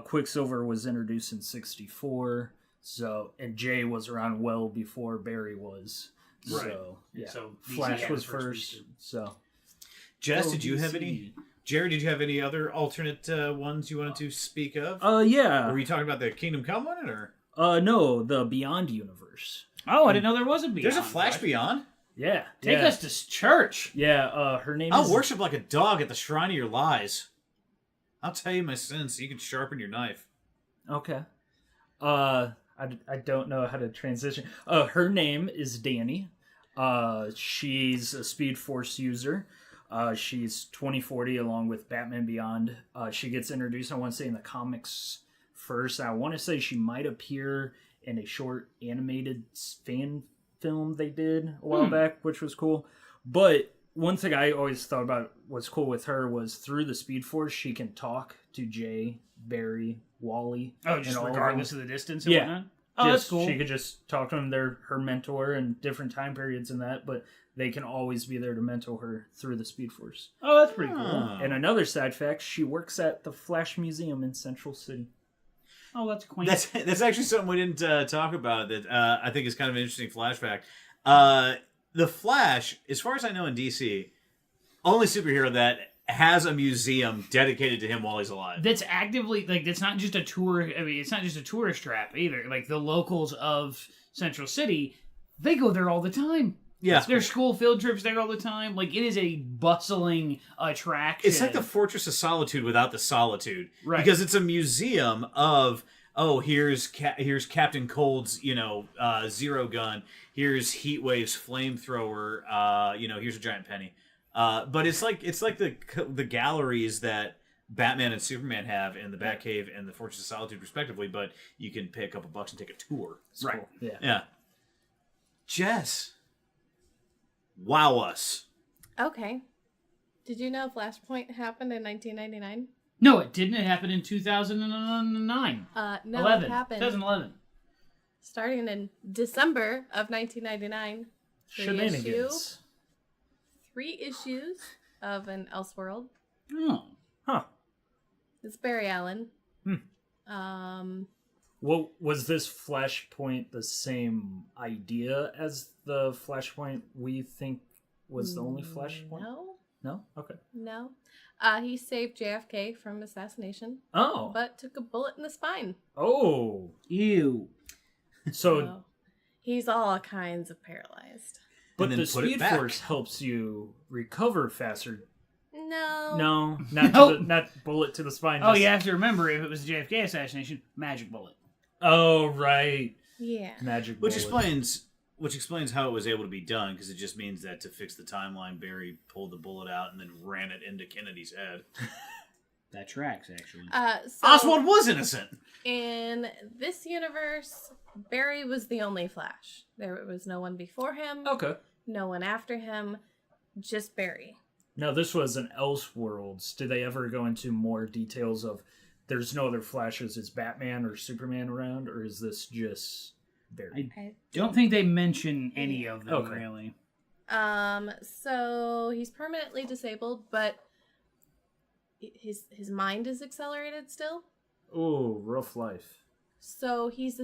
Speaker 5: Quicksilver was introduced in 64. And Jay was around well before Barry was.
Speaker 1: Right.
Speaker 5: So, yeah.
Speaker 2: So DC
Speaker 5: Flash
Speaker 2: had
Speaker 5: was
Speaker 2: the first
Speaker 5: first.
Speaker 2: Speedster.
Speaker 5: So,
Speaker 1: Jess,
Speaker 5: Go
Speaker 1: did you have
Speaker 5: DC.
Speaker 1: any? Jerry, did you have any other alternate ones you wanted to speak of?
Speaker 5: yeah.
Speaker 1: Were you talking about the Kingdom Come one, or
Speaker 5: No, the Beyond universe.
Speaker 2: Oh, I didn't know there was a Beyond.
Speaker 1: there's a Flash Beyond?
Speaker 5: Yeah.
Speaker 2: Take
Speaker 5: yeah.
Speaker 2: us to church.
Speaker 5: Yeah, her name
Speaker 1: I'll
Speaker 5: is...
Speaker 1: worship like a dog at the shrine of your lies. I'll tell you my sins so you can sharpen your knife.
Speaker 5: Okay. I don't know how to transition. Her name is Danny. She's a Speed Force user. She's 2040 along with Batman Beyond. She gets introduced, I want to say, in the comics first. I want to say she might appear in a short animated fan film they did a while back, which was cool. But one thing I always thought about what's cool with her was through the Speed Force, she can talk to Jay, Barry, Wally.
Speaker 2: Oh, just
Speaker 5: and all of
Speaker 2: regardless
Speaker 5: them.
Speaker 2: of the distance and
Speaker 5: Yeah.
Speaker 2: whatnot? Oh, that's cool.
Speaker 5: She could just talk to them. They're her mentor in different time periods and that, but they can always be there to mentor her through the Speed Force.
Speaker 2: Oh, that's pretty cool.
Speaker 1: Oh.
Speaker 5: And another side fact, she works at the Flash Museum in Central City.
Speaker 2: Oh, that's quaint.
Speaker 1: That's actually something we didn't talk about that I think is kind of an interesting flashback. The Flash, as far as I know in DC, only superhero that has a museum dedicated to him while he's alive.
Speaker 2: That's actively, like, that's not just a tour. I mean, it's not just a tourist trap either. Like, the locals of Central City, they go there all the time.
Speaker 1: Yeah.
Speaker 2: There's school field trips there all the time. Like, it is a bustling attraction.
Speaker 1: It's like the Fortress of Solitude without the solitude.
Speaker 2: Right.
Speaker 1: Because it's a museum of, here's Captain Cold's, zero gun. Here's Heatwave's flamethrower. Here's a giant penny. But it's like the galleries that Batman and Superman have in the Batcave and the Fortress of Solitude, respectively. But you can pay a couple bucks and take a tour.
Speaker 5: It's
Speaker 2: Right.
Speaker 5: cool. Yeah.
Speaker 1: Yeah. Jess, wow us.
Speaker 4: Okay. Did you know Flashpoint happened in 1999?
Speaker 2: No, it didn't. It happened in 2009.
Speaker 4: No,
Speaker 2: 11.
Speaker 4: it happened
Speaker 2: 2011.
Speaker 4: starting in December of 1999.
Speaker 5: Shenanigans.
Speaker 4: 3 issues of an Elseworld.
Speaker 2: Oh.
Speaker 5: Huh.
Speaker 4: It's Barry Allen.
Speaker 5: Well, was this Flashpoint the same idea as the Flashpoint we think was the only Flashpoint?
Speaker 4: No.
Speaker 5: No? Okay.
Speaker 4: No. He saved JFK from assassination,
Speaker 5: Oh.
Speaker 4: but took a bullet in the spine.
Speaker 5: Oh.
Speaker 2: Ew.
Speaker 5: So,
Speaker 4: So he's all kinds of paralyzed.
Speaker 5: but
Speaker 1: And then
Speaker 5: the
Speaker 1: put it
Speaker 5: Speed
Speaker 1: back.
Speaker 5: Force helps you recover faster.
Speaker 4: No.
Speaker 5: No, not
Speaker 2: Nope.
Speaker 5: not bullet to the spine.
Speaker 2: Oh,
Speaker 5: just-
Speaker 2: you have to remember, if it was a JFK assassination, magic bullet.
Speaker 5: Oh, right.
Speaker 4: Yeah.
Speaker 5: Magic
Speaker 1: Which
Speaker 5: bullet.
Speaker 1: explains how it was able to be done, because it just means that to fix the timeline, Barry pulled the bullet out and then ran it into Kennedy's head.
Speaker 2: That tracks, actually.
Speaker 4: So
Speaker 1: Oswald was innocent.
Speaker 4: in this universe, Barry was the only Flash. There was no one before him,
Speaker 5: Okay.
Speaker 4: no one after him, just Barry.
Speaker 5: Now, this was an Elseworlds. Did they ever go into more details of there's no other Flashes? Is Batman or Superman around, or is this just Barry?
Speaker 4: I
Speaker 2: Don't think they mention any of them,
Speaker 5: Okay.
Speaker 2: really.
Speaker 4: So he's permanently disabled, but his mind is accelerated still.
Speaker 5: Oh, rough life.
Speaker 4: So he's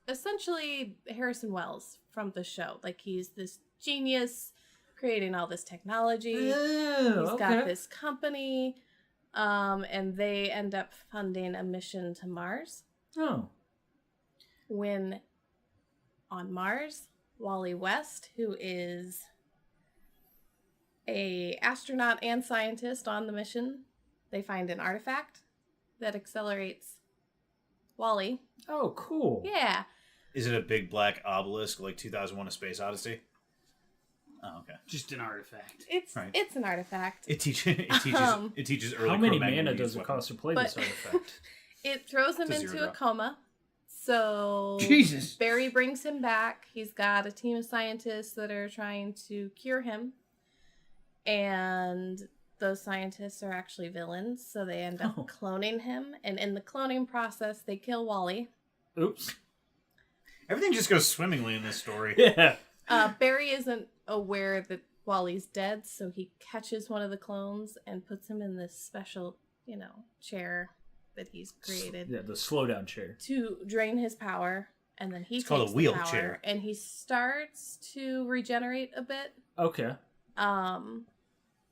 Speaker 4: essentially Harrison Wells from the show. Like, he's this genius creating all this technology.
Speaker 5: Oh,
Speaker 4: He's got this company, and they end up funding a mission to Mars.
Speaker 5: Oh.
Speaker 4: When on Mars, Wally West, who is a astronaut and scientist on the mission, they find an artifact that accelerates Wally.
Speaker 5: Oh, cool.
Speaker 4: Yeah.
Speaker 1: Is it a big black obelisk like 2001: A Space Odyssey? Oh, okay.
Speaker 2: Just an artifact.
Speaker 4: It's
Speaker 1: Right.
Speaker 4: it's an artifact.
Speaker 1: It teaches early
Speaker 5: How many
Speaker 1: Cro-Magnon
Speaker 5: mana
Speaker 1: use
Speaker 5: does it
Speaker 1: weapons.
Speaker 5: cost to play
Speaker 4: But-
Speaker 5: this artifact?
Speaker 4: It throws him
Speaker 1: It's a
Speaker 4: into
Speaker 1: zero
Speaker 4: a
Speaker 1: drop.
Speaker 4: coma. So
Speaker 2: Jesus.
Speaker 4: Barry brings him back. He's got a team of scientists that are trying to cure him. And those scientists are actually villains, so they end up
Speaker 5: Oh.
Speaker 4: cloning him. And in the cloning process, they kill Wally.
Speaker 5: Oops.
Speaker 1: Everything just goes swimmingly in this story.
Speaker 5: Yeah.
Speaker 4: Barry isn't aware that Wally's dead, so he catches one of the clones and puts him in this special, chair that he's created
Speaker 5: Yeah, the slowdown chair.
Speaker 4: to drain his power. And then he
Speaker 1: It's called a
Speaker 4: takes the
Speaker 1: wheelchair.
Speaker 4: power, and he starts to regenerate a bit.
Speaker 5: Okay.
Speaker 4: Um,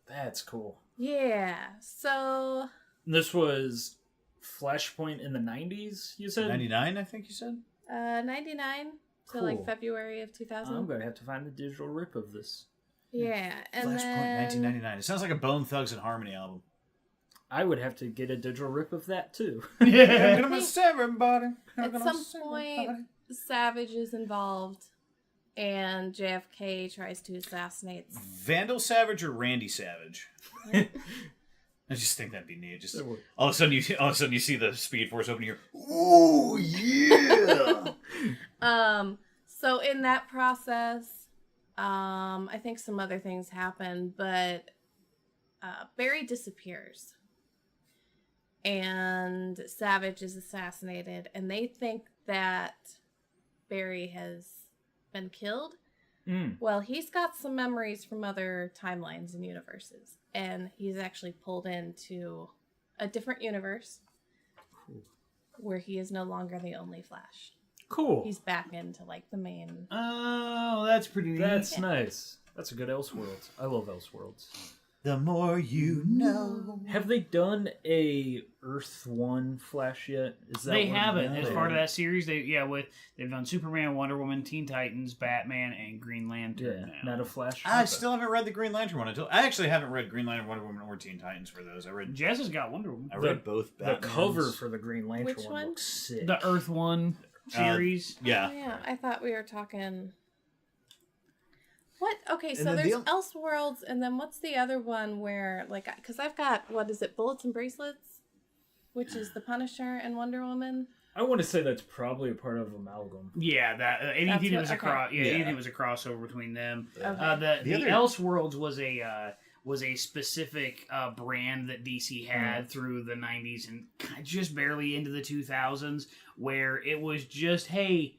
Speaker 5: That's cool.
Speaker 4: yeah. So
Speaker 5: This was Flashpoint in the 90s, you said?
Speaker 1: 99, I think you said?
Speaker 4: 99 to like
Speaker 5: Cool.
Speaker 4: February of 2000.
Speaker 5: I'm going to have to find a digital rip of this.
Speaker 4: Yeah, and
Speaker 1: Flashpoint
Speaker 4: then
Speaker 1: 1999. It sounds like a Bone Thugs and Harmony album.
Speaker 5: I would have to get a digital rip of that, too.
Speaker 2: Yeah.
Speaker 1: I'm gonna miss everybody.
Speaker 4: at some point, Savage is involved, and JFK tries to assassinate.
Speaker 1: Vandal Savage or Randy Savage? I just think that'd be neat. Just
Speaker 5: That would-
Speaker 1: all of a sudden you see the Speed Force opening here. Ooh yeah!
Speaker 4: So in that process, I think some other things happen, but Barry disappears. And Savage is assassinated, and they think that Barry has been killed. Well, he's got some memories from other timelines and universes, and he's actually pulled into a different universe where he is no longer the only Flash.
Speaker 5: Cool.
Speaker 4: He's back into like the main.
Speaker 2: Oh, that's pretty neat.
Speaker 5: That's nice. That's a good Elseworlds. I love Elseworlds.
Speaker 1: The more you know.
Speaker 5: Have they done a Earth 1 Flash yet? Is that
Speaker 2: They
Speaker 5: one?
Speaker 2: haven't.
Speaker 5: No.
Speaker 2: As part of that series, they've done Superman, Wonder Woman, Teen Titans, Batman, and Green Lantern.
Speaker 5: Yeah, not a Flash.
Speaker 1: I still haven't read the Green Lantern one I actually haven't read Green Lantern, Wonder Woman, or Teen Titans for those.
Speaker 2: Jess has got Wonder Woman.
Speaker 1: I read both.
Speaker 5: The
Speaker 1: Batmans.
Speaker 5: cover for the Green Lantern
Speaker 4: Which
Speaker 5: one
Speaker 4: one?
Speaker 5: looks sick.
Speaker 2: The Earth 1 series.
Speaker 1: Yeah.
Speaker 4: Oh, yeah, I thought we were talking. What? Okay, so
Speaker 1: then
Speaker 4: there's
Speaker 1: the-
Speaker 4: Elseworlds, and then what's the other one where, like, because I've got, what is it, Bullets and Bracelets? Which is the Punisher and Wonder Woman.
Speaker 5: I want to say that's probably a part of Amalgam.
Speaker 2: Yeah, that anything that was
Speaker 4: okay.
Speaker 2: anything was a crossover between them.
Speaker 4: Okay.
Speaker 2: The
Speaker 1: other-
Speaker 2: Elseworlds was a specific brand that DC had through the 90s and just barely into the 2000s, where it was just, hey,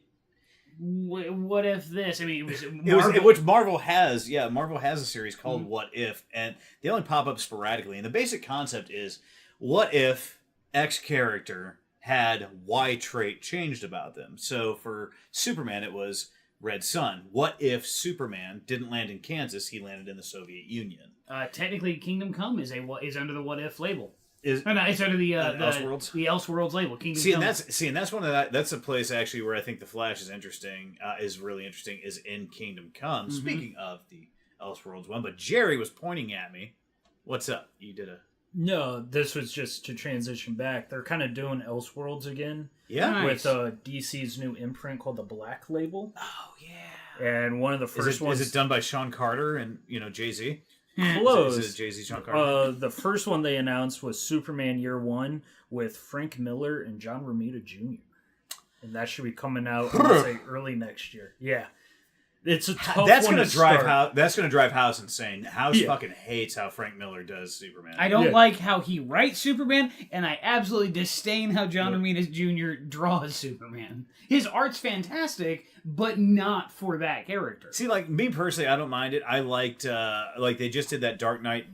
Speaker 2: what if this? I mean,
Speaker 1: Which Marvel has. Yeah, Marvel has a series called What If, and they only pop up sporadically. And the basic concept is, what if X character had Y trait changed about them? So for Superman, it was Red Sun. What if Superman didn't land in Kansas? He landed in the Soviet Union.
Speaker 2: technically, Kingdom Come is under the What If label.
Speaker 1: Is
Speaker 2: No, it's under the
Speaker 1: Elseworlds?
Speaker 2: The Elseworlds label. Kingdom
Speaker 1: See,
Speaker 2: Come.
Speaker 1: and that's one of that. That's a place actually where I think the Flash is interesting. Is really interesting. Is in Kingdom Come.
Speaker 2: Mm-hmm.
Speaker 1: Speaking of the Elseworlds one, but Jerry was pointing at me. What's up? You did a
Speaker 5: No, this was just to transition back. They're kind of doing Elseworlds again.
Speaker 1: yeah.
Speaker 2: Nice.
Speaker 5: With DC's new imprint called the Black Label.
Speaker 1: Oh yeah.
Speaker 5: And one of the first ones...
Speaker 1: Is it done by Sean Carter and Jay-Z?
Speaker 5: Close.
Speaker 1: Is it Jay-Z, Sean Carter?
Speaker 5: The first one they announced was Superman Year One with Frank Miller and John Romita Jr. And that should be coming out, I would say, early next year. Yeah. It's a tough
Speaker 1: That's
Speaker 5: one
Speaker 1: gonna
Speaker 5: to
Speaker 1: drive
Speaker 5: start.
Speaker 1: That's gonna drive House insane. House
Speaker 5: Yeah.
Speaker 1: fucking hates how Frank Miller does Superman.
Speaker 2: I don't
Speaker 5: Yeah.
Speaker 2: like how he writes Superman, and I absolutely disdain how John Romita Jr. draws Superman. His art's fantastic, but not for that character.
Speaker 1: See, like me personally, I don't mind it. I liked like they just did that Dark Knight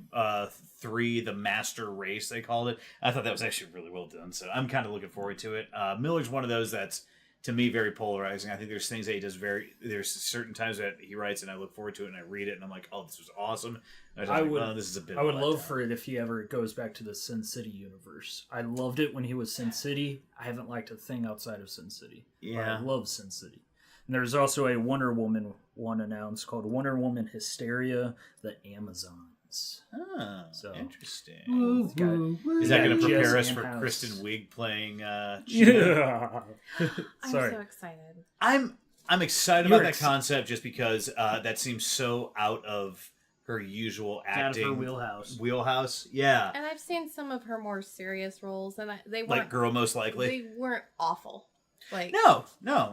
Speaker 1: 3, the Master Race they called it. I thought that was actually really well done. So I'm kind of looking forward to it. Miller's one of those that's to me very polarizing. I think there's things that he does there's certain times that he writes and I look forward to it and I read it and I'm like, oh, this was awesome. And
Speaker 5: I
Speaker 1: like,
Speaker 5: would-
Speaker 1: oh, this is a bit.
Speaker 5: I would
Speaker 1: of a
Speaker 5: love
Speaker 1: letdown.
Speaker 5: for it if he ever goes back to the Sin City universe. I loved it when he was Sin City. I haven't liked a thing outside of Sin City. But
Speaker 1: Yeah.
Speaker 5: I love Sin City. And there's also a Wonder Woman one announced called Wonder Woman Hysteria, the Amazons.
Speaker 1: Oh,
Speaker 5: So-
Speaker 1: interesting.
Speaker 2: Woo,
Speaker 5: got-
Speaker 2: woo, woo.
Speaker 1: Is that going to
Speaker 5: Jess
Speaker 1: prepare us
Speaker 5: and
Speaker 1: for
Speaker 5: House.
Speaker 1: Kristen Wiig playing?
Speaker 5: Yeah.
Speaker 4: I'm
Speaker 5: Sorry.
Speaker 4: so excited.
Speaker 1: I'm excited
Speaker 5: You're
Speaker 1: about that concept just because that seems so out of her usual
Speaker 2: Out of
Speaker 1: acting
Speaker 2: her wheelhouse.
Speaker 1: Wheelhouse, yeah,
Speaker 4: And I've seen some of her more serious roles, and they
Speaker 1: like
Speaker 4: weren't
Speaker 1: Girl Most Likely.
Speaker 4: they weren't awful. Like
Speaker 1: No.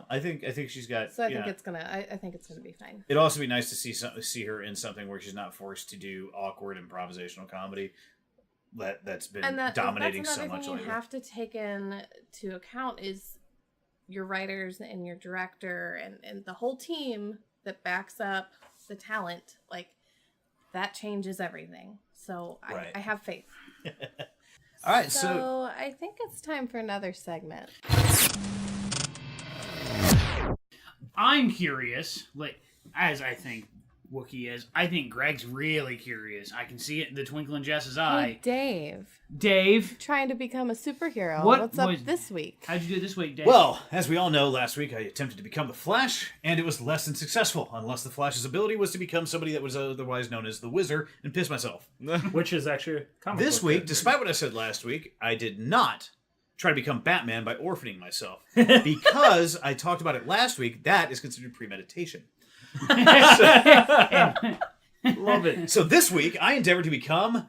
Speaker 1: I think she's got.
Speaker 4: so, I think it's gonna. I think it's gonna be fine.
Speaker 1: It'd also be nice to see her in something where she's not forced to do awkward improvisational comedy. That's been
Speaker 4: And
Speaker 1: dominating
Speaker 4: that's
Speaker 1: so
Speaker 4: another
Speaker 1: much
Speaker 4: thing
Speaker 1: lately.
Speaker 4: you have to take into account is your writers and your director and the whole team that backs up the talent. Like that changes everything. So
Speaker 1: Right.
Speaker 4: I have faith.
Speaker 1: All right,
Speaker 4: So I think it's time for another segment.
Speaker 2: I'm curious, like as I think Wookiee is. I think Greg's really curious. I can see it in the twinkle in Jess's
Speaker 4: Hey,
Speaker 2: eye.
Speaker 4: Dave,
Speaker 2: Dave,
Speaker 4: trying to become a superhero.
Speaker 2: What
Speaker 4: What's up
Speaker 2: was-
Speaker 4: this week?
Speaker 2: how'd you do this week, Dave?
Speaker 1: Well, as we all know, last week I attempted to become the Flash, and it was less than successful, unless the Flash's ability was to become somebody that was otherwise known as the Wizard, and piss myself.
Speaker 5: Which is actually a comic
Speaker 1: This
Speaker 5: book
Speaker 1: week,
Speaker 5: character.
Speaker 1: despite what I said last week, I did not try to become Batman by orphaning myself. Because I talked about it last week, that is considered premeditation.
Speaker 5: Love it.
Speaker 1: So this week, I endeavored to become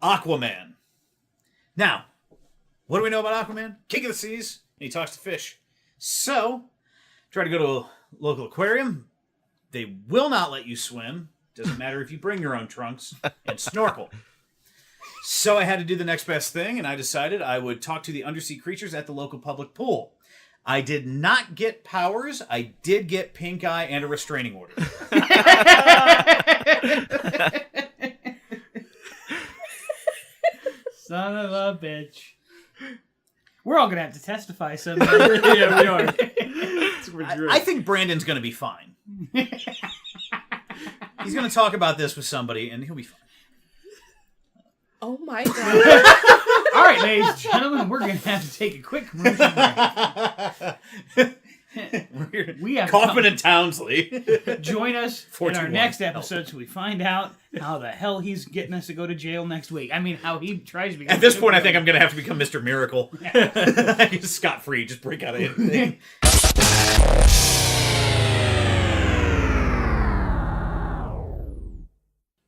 Speaker 1: Aquaman. Now, what do we know about Aquaman? King of the seas, and he talks to fish. So, tried to go to a local aquarium, They will not let you swim. Doesn't matter if you bring your own trunks and snorkel. So I had to do the next best thing, and I decided I would talk to the undersea creatures at the local public pool. I did not get powers. I did get pink eye and a restraining order.
Speaker 2: Son of a bitch. We're all gonna have to testify someday.
Speaker 5: Yeah, we are.
Speaker 1: I think Brandon's going to be fine. He's going to talk about this with somebody, and he'll be fine.
Speaker 4: Oh my god.
Speaker 2: All right, ladies and gentlemen, we're gonna have to take a quick commercial break. We have
Speaker 1: Kaufman and Townsley.
Speaker 2: Join us in our
Speaker 1: 421.
Speaker 2: next episode so we find out how the hell he's getting us to go to jail next week. I mean, how he tries to become.
Speaker 1: At this point, I think I'm going to have to become Mr. Miracle. Scot-free, just break out of anything.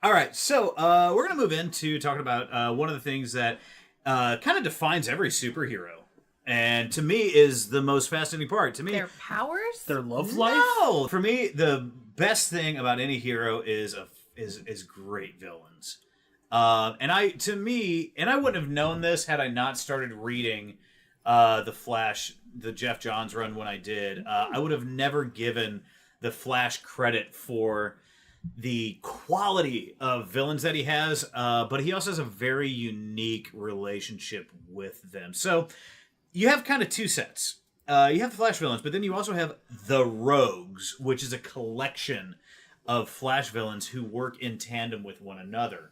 Speaker 1: All right, so we're going to move into talking about one of the things that kind of defines every superhero. And to me is the most fascinating part. To me,
Speaker 4: Their powers?
Speaker 5: Their love life?
Speaker 1: no. For me, the best thing about any hero is great villains. And I wouldn't have known this had I not started reading the Flash, the Jeff Johns run when I did. I would have never given the Flash credit for the quality of villains that he has, but he also has a very unique relationship with them. So you have kind of two sets. You have the Flash villains, but then you also have the Rogues, which is a collection of Flash villains who work in tandem with one another.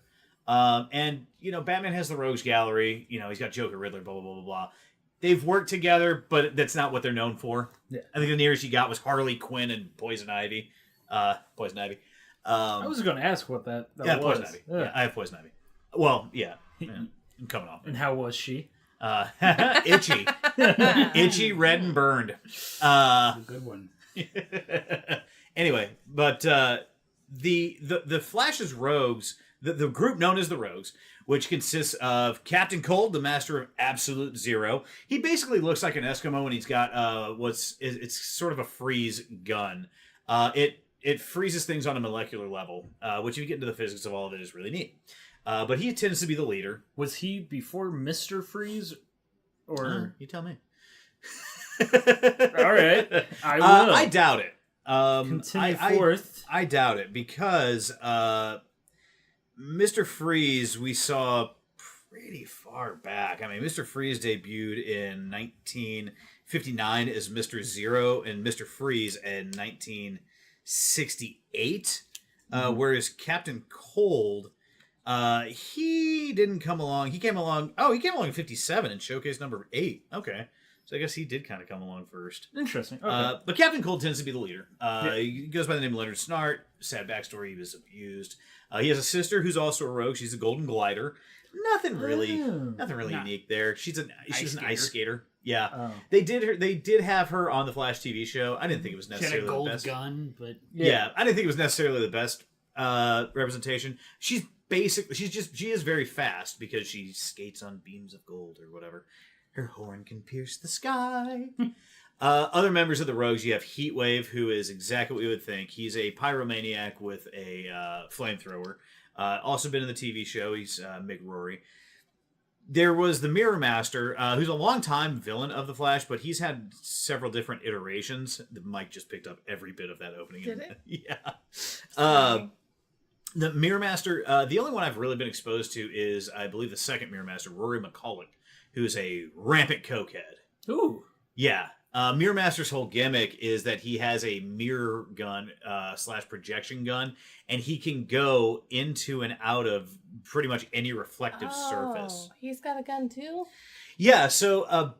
Speaker 1: And, Batman has the Rogues Gallery. He's got Joker, Riddler, blah, blah, blah, blah, blah. They've worked together, but that's not what they're known for.
Speaker 5: Yeah.
Speaker 1: I think the nearest you got was Harley Quinn and Poison Ivy.
Speaker 5: I was going to ask what that was.
Speaker 1: Poison Ivy. Yeah, I have Poison Ivy. Well, yeah. I'm coming off.
Speaker 5: And how was she?
Speaker 1: Itchy. Itchy, red, and burned.
Speaker 2: A good one.
Speaker 1: Anyway, but the Flash's Rogues, the group known as the Rogues, which consists of Captain Cold, the master of absolute zero. He basically looks like an Eskimo, and he's got it's sort of a freeze gun. It freezes things on a molecular level, which if you get into the physics of all of it is really neat. But he tends to be the leader.
Speaker 5: Was he before Mr. Freeze? Or
Speaker 1: You tell me.
Speaker 5: all right, I will.
Speaker 1: I doubt it.
Speaker 5: Continue forth.
Speaker 1: I doubt it because Mr. Freeze we saw pretty far back. I mean, Mr. Freeze debuted in 1959 as Mr. Zero and Mr. Freeze in 1968. Whereas Captain Cold, he didn't come along. He came along in 57 in Showcase number 8. Okay. So I guess he did kind of come along first.
Speaker 5: Interesting. Okay.
Speaker 1: But Captain Cold tends to be the leader. He goes by the name of Leonard Snart. Sad backstory, he was abused. He has a sister who's also a rogue. She's a Golden Glider. Nothing really unique there. She's an ice skater. Yeah.
Speaker 5: Oh.
Speaker 1: They did have her on the Flash TV show. I didn't think it was
Speaker 2: She had
Speaker 1: necessarily
Speaker 2: a gold
Speaker 1: the best.
Speaker 2: gun, but
Speaker 1: Yeah, I didn't think it was necessarily the best representation. She is very fast because she skates on beams of gold or whatever. Her horn can pierce the sky. Other members of the Rogues, you have Heatwave, who is exactly what you would think. He's a pyromaniac with a flamethrower. Also been in the TV show. He's Mick Rory. There was the Mirror Master, who's a longtime villain of the Flash, but he's had several different iterations. The mic just picked up every bit of that opening.
Speaker 4: Did it?
Speaker 1: Yeah. The Mirror Master, the only one I've really been exposed to is, I believe, the second Mirror Master, Rory McCulloch, who is a rampant cokehead.
Speaker 5: Ooh.
Speaker 1: Yeah. Mirror Master's whole gimmick is that he has a mirror gun / projection gun, and he can go into and out of pretty much any reflective surface.
Speaker 4: He's got a gun too?
Speaker 1: Yeah, so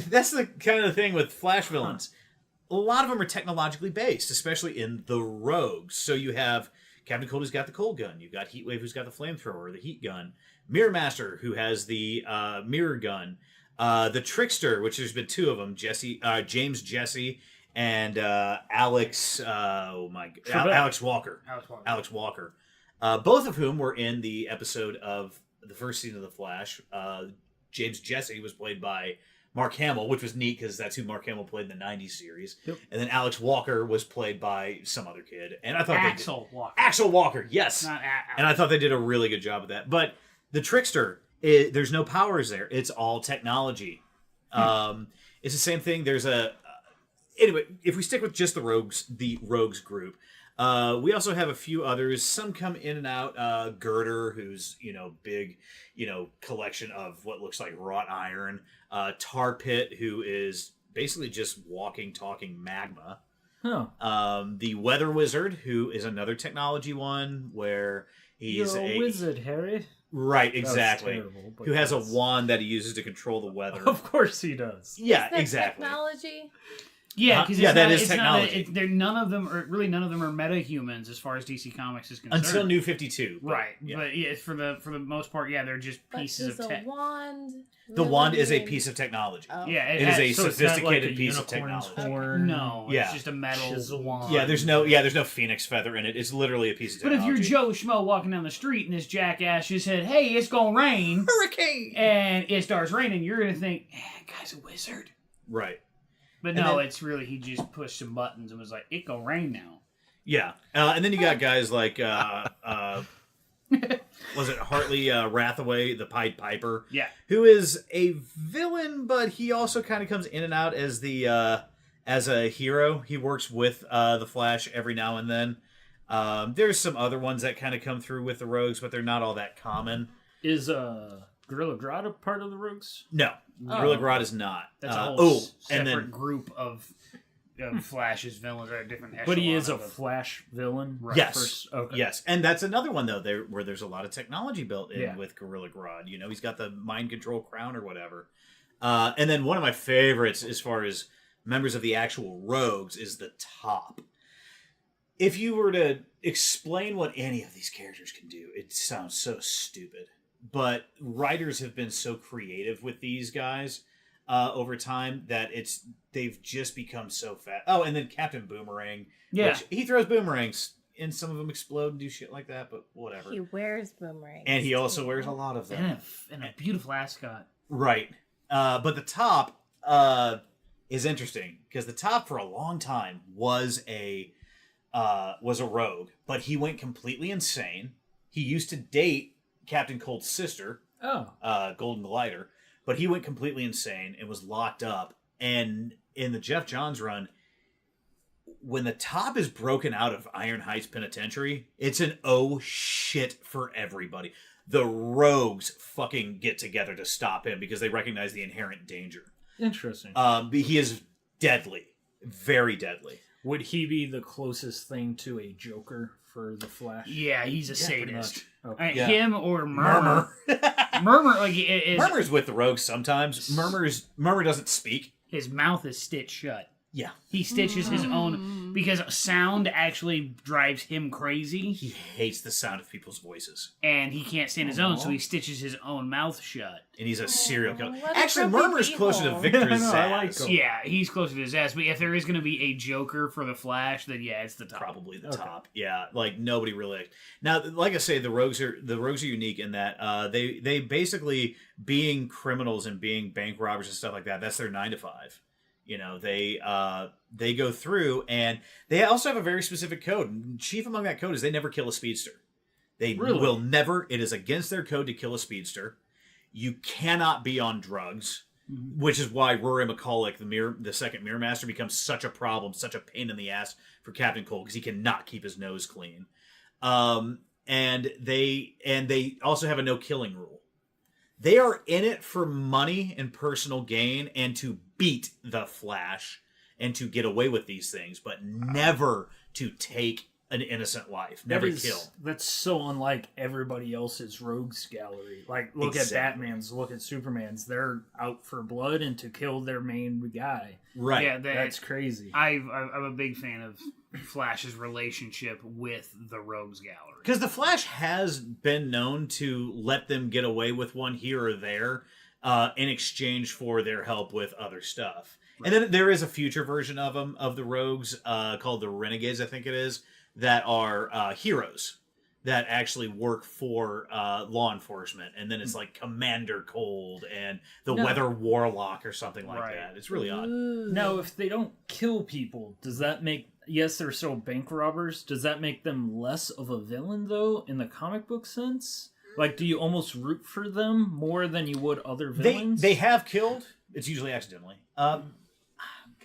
Speaker 1: that's the kind of thing with Flash villains. A lot of them are technologically based, especially in the Rogues. So you have Captain Cold, who's got the cold gun. You've got Heatwave, who's got the flamethrower, the heat gun. Mirror Master, who has the mirror gun. The Trickster, which there's been two of them, James Jesse and Alex Walker. Alex Walker. Both of whom were in the episode of the first season of The Flash. James Jesse was played by Mark Hamill, which was neat because that's who Mark Hamill played in the '90s series.
Speaker 5: Yep.
Speaker 1: And then Alex Walker was played by some other kid, and I thought Axel Walker, yes,
Speaker 2: Not
Speaker 1: and I thought they did a really good job of that. But the trickster, there's no powers there; it's all technology. It's the same thing. There's anyway. If we stick with just the rogues group. We also have a few others. Some come in and out. Girder, who's, big, collection of what looks like wrought iron. Tar Pit, who is basically just walking, talking magma.
Speaker 5: Huh.
Speaker 1: The Weather Wizard, who is another technology one where he's
Speaker 5: You're a wizard, Harry.
Speaker 1: Right, exactly.
Speaker 5: Terrible, but
Speaker 1: who has a
Speaker 5: yes.
Speaker 1: wand that he uses to control the weather.
Speaker 5: Of course he does.
Speaker 1: Yeah,
Speaker 4: Is that
Speaker 1: exactly.
Speaker 4: technology?
Speaker 2: Yeah, because
Speaker 1: that is technology.
Speaker 2: None of them are metahumans as far as DC Comics is concerned.
Speaker 1: Until New 52.
Speaker 2: Right,
Speaker 1: Yeah.
Speaker 2: but yeah, for the most part, yeah, they're just
Speaker 4: But
Speaker 2: pieces
Speaker 4: does
Speaker 2: of tech.
Speaker 4: a wand.
Speaker 1: The wand is a
Speaker 4: mean-
Speaker 1: piece of technology.
Speaker 4: Oh.
Speaker 2: Yeah,
Speaker 1: It is a
Speaker 5: So it's not
Speaker 1: sophisticated
Speaker 5: like a
Speaker 1: piece of
Speaker 5: unicorn's
Speaker 1: technology.
Speaker 5: horn.
Speaker 2: No,
Speaker 1: Yeah.
Speaker 2: it's just a metal
Speaker 5: Chisel.
Speaker 2: wand.
Speaker 1: Yeah, there's no phoenix feather in it. It's literally a piece of
Speaker 2: But if
Speaker 1: technology.
Speaker 2: you're Joe Schmo walking down the street and this jackass just said, "Hey, it's gonna rain,"
Speaker 1: Hurricane,
Speaker 2: and it starts raining, you're gonna think, "Guy's a wizard."
Speaker 1: right?
Speaker 2: But
Speaker 1: And
Speaker 2: no,
Speaker 1: then-
Speaker 2: it's really he just pushed some buttons and was like, "It gonna rain now."
Speaker 1: Yeah, and then you got guys like was it Hartley Rathaway, the Pied Piper?
Speaker 2: Yeah.
Speaker 1: Who is a villain, but he also kind of comes in and out as as a hero. He works with the Flash every now and then. There's some other ones that kind of come through with the Rogues, but they're not all that common.
Speaker 5: Is Gorilla Grodd a part of the Rogues?
Speaker 1: No, Gorilla Grodd is not.
Speaker 2: That's a whole separate
Speaker 1: and then
Speaker 2: group of Flash's villains are different.
Speaker 5: But he is a
Speaker 2: echelon of
Speaker 5: Flash villain.
Speaker 2: Right.
Speaker 1: yes,
Speaker 5: Okay.
Speaker 1: yes, and that's another one though where there's a lot of technology built in
Speaker 5: Yeah.
Speaker 1: with Gorilla Grodd. He's got the mind control crown or whatever. And then one of my favorites as far as members of the actual Rogues is the Top. If you were to explain what any of these characters can do, it sounds so stupid. But writers have been so creative with these guys over time that they've just become so fat. Oh, and then Captain Boomerang.
Speaker 2: Yeah.
Speaker 1: Which he throws boomerangs, and some of them explode and do shit like that, but whatever.
Speaker 4: He wears boomerangs.
Speaker 1: And he also
Speaker 4: too.
Speaker 1: wears a lot of them.
Speaker 2: and a beautiful ascot.
Speaker 1: Right. But the Top is interesting because the Top for a long time was a rogue, but he went completely insane. He used to date Captain Cold's sister, Golden Glider, but he went completely insane and was locked up. And in the Jeff Johns run, when the Top is broken out of Iron Heights Penitentiary, it's an oh shit for everybody. The Rogues fucking get together to stop him because they recognize the inherent danger.
Speaker 5: Interesting.
Speaker 1: He is deadly, very deadly.
Speaker 5: Would he be the closest thing to a Joker for the Flash?
Speaker 2: Yeah, he's a
Speaker 5: pretty
Speaker 2: sadist.
Speaker 5: much. Okay.
Speaker 1: Yeah.
Speaker 2: Him or Murmur. Murmur, like is
Speaker 1: Murmur's with the Rogues sometimes. Murmur doesn't speak.
Speaker 2: his mouth is stitched shut.
Speaker 1: Yeah.
Speaker 2: He stitches his own because sound actually drives him crazy,
Speaker 1: He hates the sound of people's voices.
Speaker 2: and he can't stand his own, so he stitches his own mouth shut.
Speaker 1: And he's a serial killer.
Speaker 4: what a
Speaker 1: Actually,
Speaker 4: grumpy
Speaker 1: Murmur's closer to
Speaker 4: beehole.
Speaker 1: Victor
Speaker 5: I know, I like
Speaker 1: Zsasz.
Speaker 5: him.
Speaker 2: Yeah, he's closer to his ass. But if there is going to be a Joker for the Flash, then yeah, it's the Top.
Speaker 1: Probably the
Speaker 5: Okay.
Speaker 1: Top. Yeah, like nobody really. Now, like I say, the Rogues are unique in that they basically, being criminals and being bank robbers and stuff like that, that's their 9 to 5. They go through, and they also have a very specific code. And chief among that code is they never kill a speedster. They
Speaker 5: Really?
Speaker 1: will never. It is against their code to kill a speedster. You cannot be on drugs, which is why Rory McCulloch, the second Mirror Master, becomes such a problem, such a pain in the ass for Captain Cold because he cannot keep his nose clean. And they also have a no killing rule. They are in it for money and personal gain and to beat the Flash and to get away with these things, but never to take an innocent life, never kill.
Speaker 5: That's so unlike everybody else's Rogues gallery. Like, look
Speaker 1: Exactly.
Speaker 5: at Batman's, look at Superman's. They're out for blood and to kill their main guy.
Speaker 1: Right.
Speaker 2: Yeah,
Speaker 5: That's crazy.
Speaker 2: I'm a big fan of Flash's relationship with the Rogues Gallery.
Speaker 1: Because the Flash has been known to let them get away with one here or there in exchange for their help with other stuff. And then there is a future version of them, of the Rogues, called the Renegades, I think it is, that are heroes that actually work for law enforcement, and then it's like Commander Cold and the Weather Warlock or something like that. It's really odd.
Speaker 5: Now, if they don't kill people, does that make... Yes, they're still bank robbers. Does that make them less of a villain, though, in the comic book sense? Like, do you almost root for them more than you would other villains?
Speaker 1: They have killed. It's usually accidentally. God,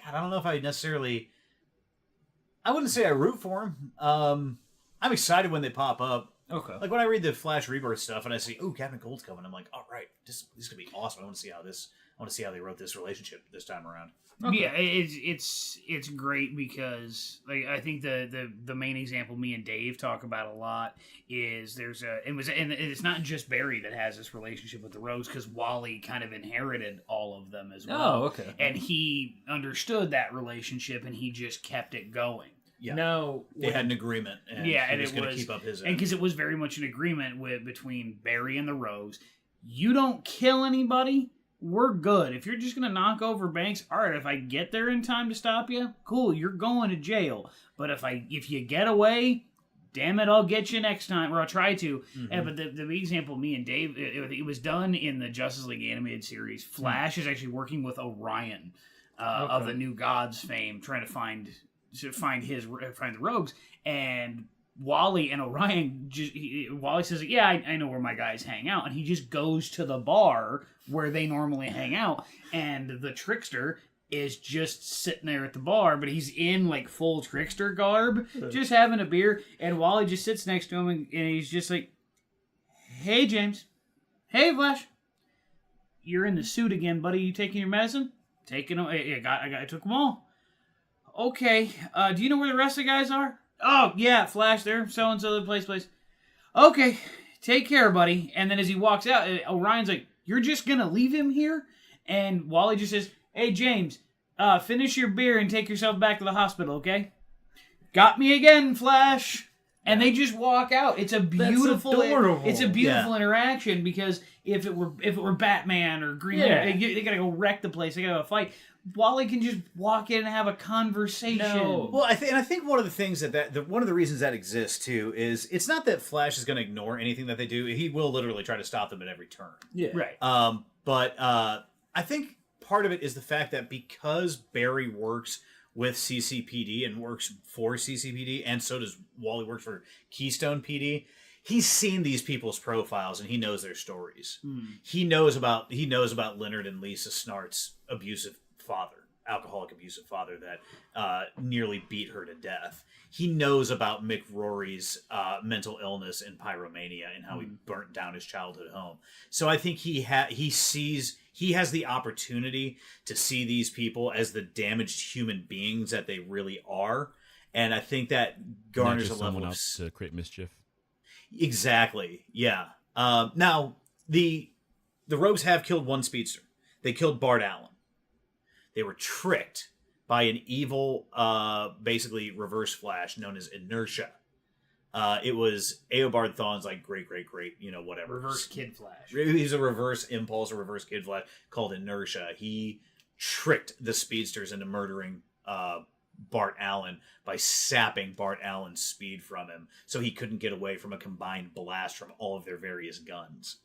Speaker 1: I don't know if I necessarily... I wouldn't say I root for them. I'm excited when they pop up.
Speaker 5: Okay.
Speaker 1: Like when I read the Flash Rebirth stuff and I see, "Ooh, Captain Cold's coming," I'm like, "All right, this could be awesome. I want to see how they wrote this relationship this time around."
Speaker 2: Okay. Yeah, it's great because like I think the main example me and Dave talk about a lot is and it's not just Barry that has this relationship with the Rogues, because Wally kind of inherited all of them as well.
Speaker 5: Oh, okay.
Speaker 2: And he understood that relationship and he just kept it going.
Speaker 1: Yeah.
Speaker 5: Now
Speaker 1: They had an agreement, and he was going to keep up his end.
Speaker 2: And because it was very much an agreement between Barry and the Rogues. You don't kill anybody, we're good. If you're just going to knock over banks, all right, if I get there in time to stop you, cool, you're going to jail. But if you get away, damn it, I'll get you next time, or I'll try to.
Speaker 1: Mm-hmm.
Speaker 2: But the big example, me and Dave, it was done in the Justice League animated series. Flash is actually working with Orion of the New Gods fame, trying to find the Rogues, and Wally and Orion Wally says, "Yeah, I know where my guys hang out," and he just goes to the bar where they normally hang out, and the Trickster is just sitting there at the bar, but he's in like full Trickster garb, just having a beer, and Wally just sits next to him, and he's just like, "Hey James, hey Flash, you're in the suit again, buddy. You taking your medicine?" "Taking them. I took them all." "Okay, do you know where the rest of the guys are?" "Oh, yeah, Flash, they're so-and-so, the place. "Okay, take care, buddy." And then as he walks out, Orion's like, "You're just gonna leave him here?" And Wally just says, "Hey, James, finish your beer and take yourself back to the hospital, okay?" "Got me again, Flash." And they just walk out. It's a beautiful, interaction, because if it were Batman or Green Lantern, they gotta go wreck the place. They gotta have a fight. Wally can just walk in and have a conversation.
Speaker 5: No.
Speaker 1: Well, I think one of the things one of the reasons that exists too is it's not that Flash is going to ignore anything that they do. He will literally try to stop them at every turn.
Speaker 5: Yeah.
Speaker 2: Right.
Speaker 1: But I think part of it is the fact that because Barry works with CCPD and works for CCPD, and so does Wally works for Keystone PD. He's seen these people's profiles and he knows their stories. He knows about Leonard and Lisa Snart's alcoholic abusive father that nearly beat her to death. He knows about Mick Rory's mental illness and pyromania and how he burnt down his childhood home. So I think he has the opportunity to see these people as the damaged human beings that they really are, and I think that garners a level of
Speaker 3: to create mischief.
Speaker 1: Exactly. Yeah. Now the Rogues have killed one speedster. They killed Bart Allen. They were tricked by an evil, basically reverse Flash known as Inertia. It was Eobard Thawne's like great, whatever.
Speaker 2: Reverse Kid Flash.
Speaker 1: He's a reverse impulse, a reverse Kid Flash called Inertia. He tricked the speedsters into murdering Bart Allen by sapping Bart Allen's speed from him, so he couldn't get away from a combined blast from all of their various guns.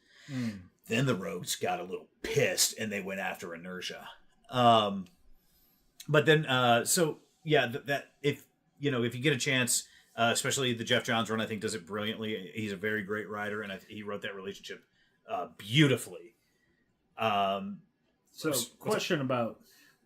Speaker 1: Then the Rogues got a little pissed and they went after Inertia. But then, that if you get a chance, especially the Jeff Johns run, I think does it brilliantly. He's a very great writer, and he wrote that relationship beautifully.
Speaker 5: So, question about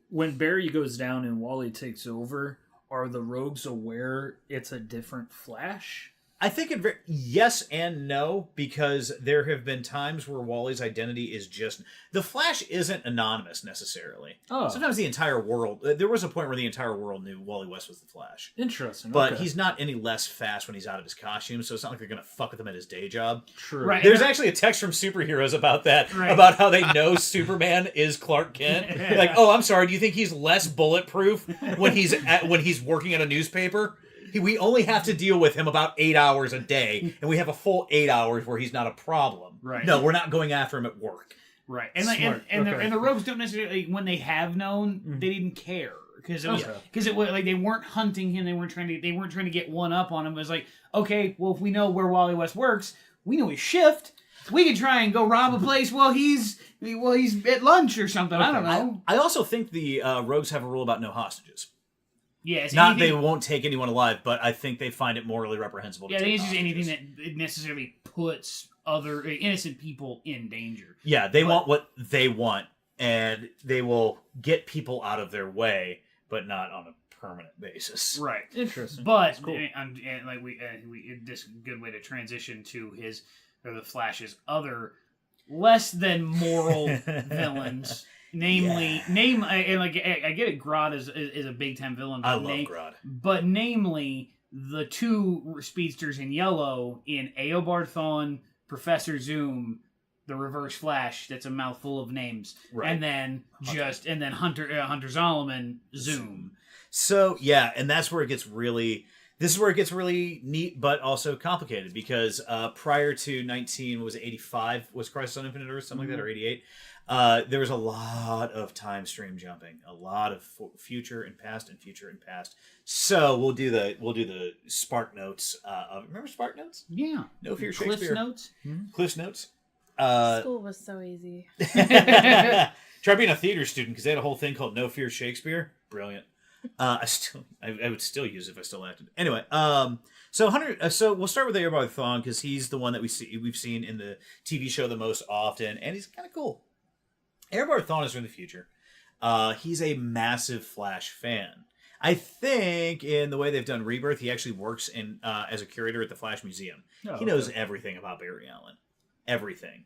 Speaker 5: when Barry goes down and Wally takes over, are the Rogues aware it's a different Flash?
Speaker 1: I think yes and no, because there have been times where Wally's identity is just... The Flash isn't anonymous, necessarily.
Speaker 5: Oh.
Speaker 1: Sometimes the entire world... There was a point where the entire world knew Wally West was the Flash.
Speaker 5: Interesting.
Speaker 1: But
Speaker 5: okay.
Speaker 1: he's not any less fast when he's out of his costume, so it's not like they're going to fuck with him at his day job.
Speaker 5: True.
Speaker 2: Right.
Speaker 1: There's actually a text from Superheroes about that,
Speaker 2: Right.
Speaker 1: about how they know Superman is Clark Kent. Like, oh, I'm sorry, do you think he's less bulletproof when he's working at a newspaper? We only have to deal with him about 8 hours a day, and we have a full 8 hours where he's not a problem.
Speaker 2: Right.
Speaker 1: No, we're not going after him at work.
Speaker 2: Right. And
Speaker 5: Smart.
Speaker 2: and
Speaker 5: Okay.
Speaker 2: the Rogues don't necessarily, when they have known, they didn't care. because it was like they weren't hunting him. They weren't trying to get one up on him. It was like, okay, well, if we know where Wally West works, we know his shift. We can try and go rob a place while he's at lunch or something. Okay. I don't know.
Speaker 1: I also think the rogues have a rule about no hostages.
Speaker 2: Yeah, it's
Speaker 1: not they won't take anyone alive, but I think they find it morally reprehensible.
Speaker 2: Yeah, I think it's just anything that necessarily puts other innocent people in danger.
Speaker 1: Yeah, they want what they want, and they will get people out of their way, but not on a permanent basis.
Speaker 2: Right.
Speaker 5: Interesting.
Speaker 2: But
Speaker 5: cool.
Speaker 2: and like we this is a good way to transition to the Flash's other less than moral villains. Namely, I get it. Grodd is a big time villain.
Speaker 1: I love Grodd,
Speaker 2: but namely the two speedsters in yellow in Eobard Thawne, Professor Zoom, the Reverse Flash. That's a mouthful of names, right. And then Hunter Zolomon, Zoom.
Speaker 1: So yeah, and that's where it gets really. This is where it gets really neat, but also complicated because prior to 1985 was Crisis on Infinite Earth, something like that, or 88. There was a lot of time stream jumping, a lot of future and past and future and past. So we'll do the Spark Notes. Remember Spark Notes?
Speaker 2: Yeah.
Speaker 1: No Fear
Speaker 2: Cliff's
Speaker 1: Shakespeare.
Speaker 2: Notes.
Speaker 1: Mm-hmm. Cliff's Notes.
Speaker 4: School was so easy.
Speaker 1: Try being a theater student because they had a whole thing called No Fear Shakespeare. Brilliant. I would still use it if I still acted. Anyway, so we'll start with Eobard Thawne because he's the one that we've seen in the TV show the most often, and he's kind of cool. Eobard Thawne is from the future. He's a massive Flash fan. I think in the way they've done Rebirth, he actually works in as a curator at the Flash Museum. He knows everything about Barry Allen, everything.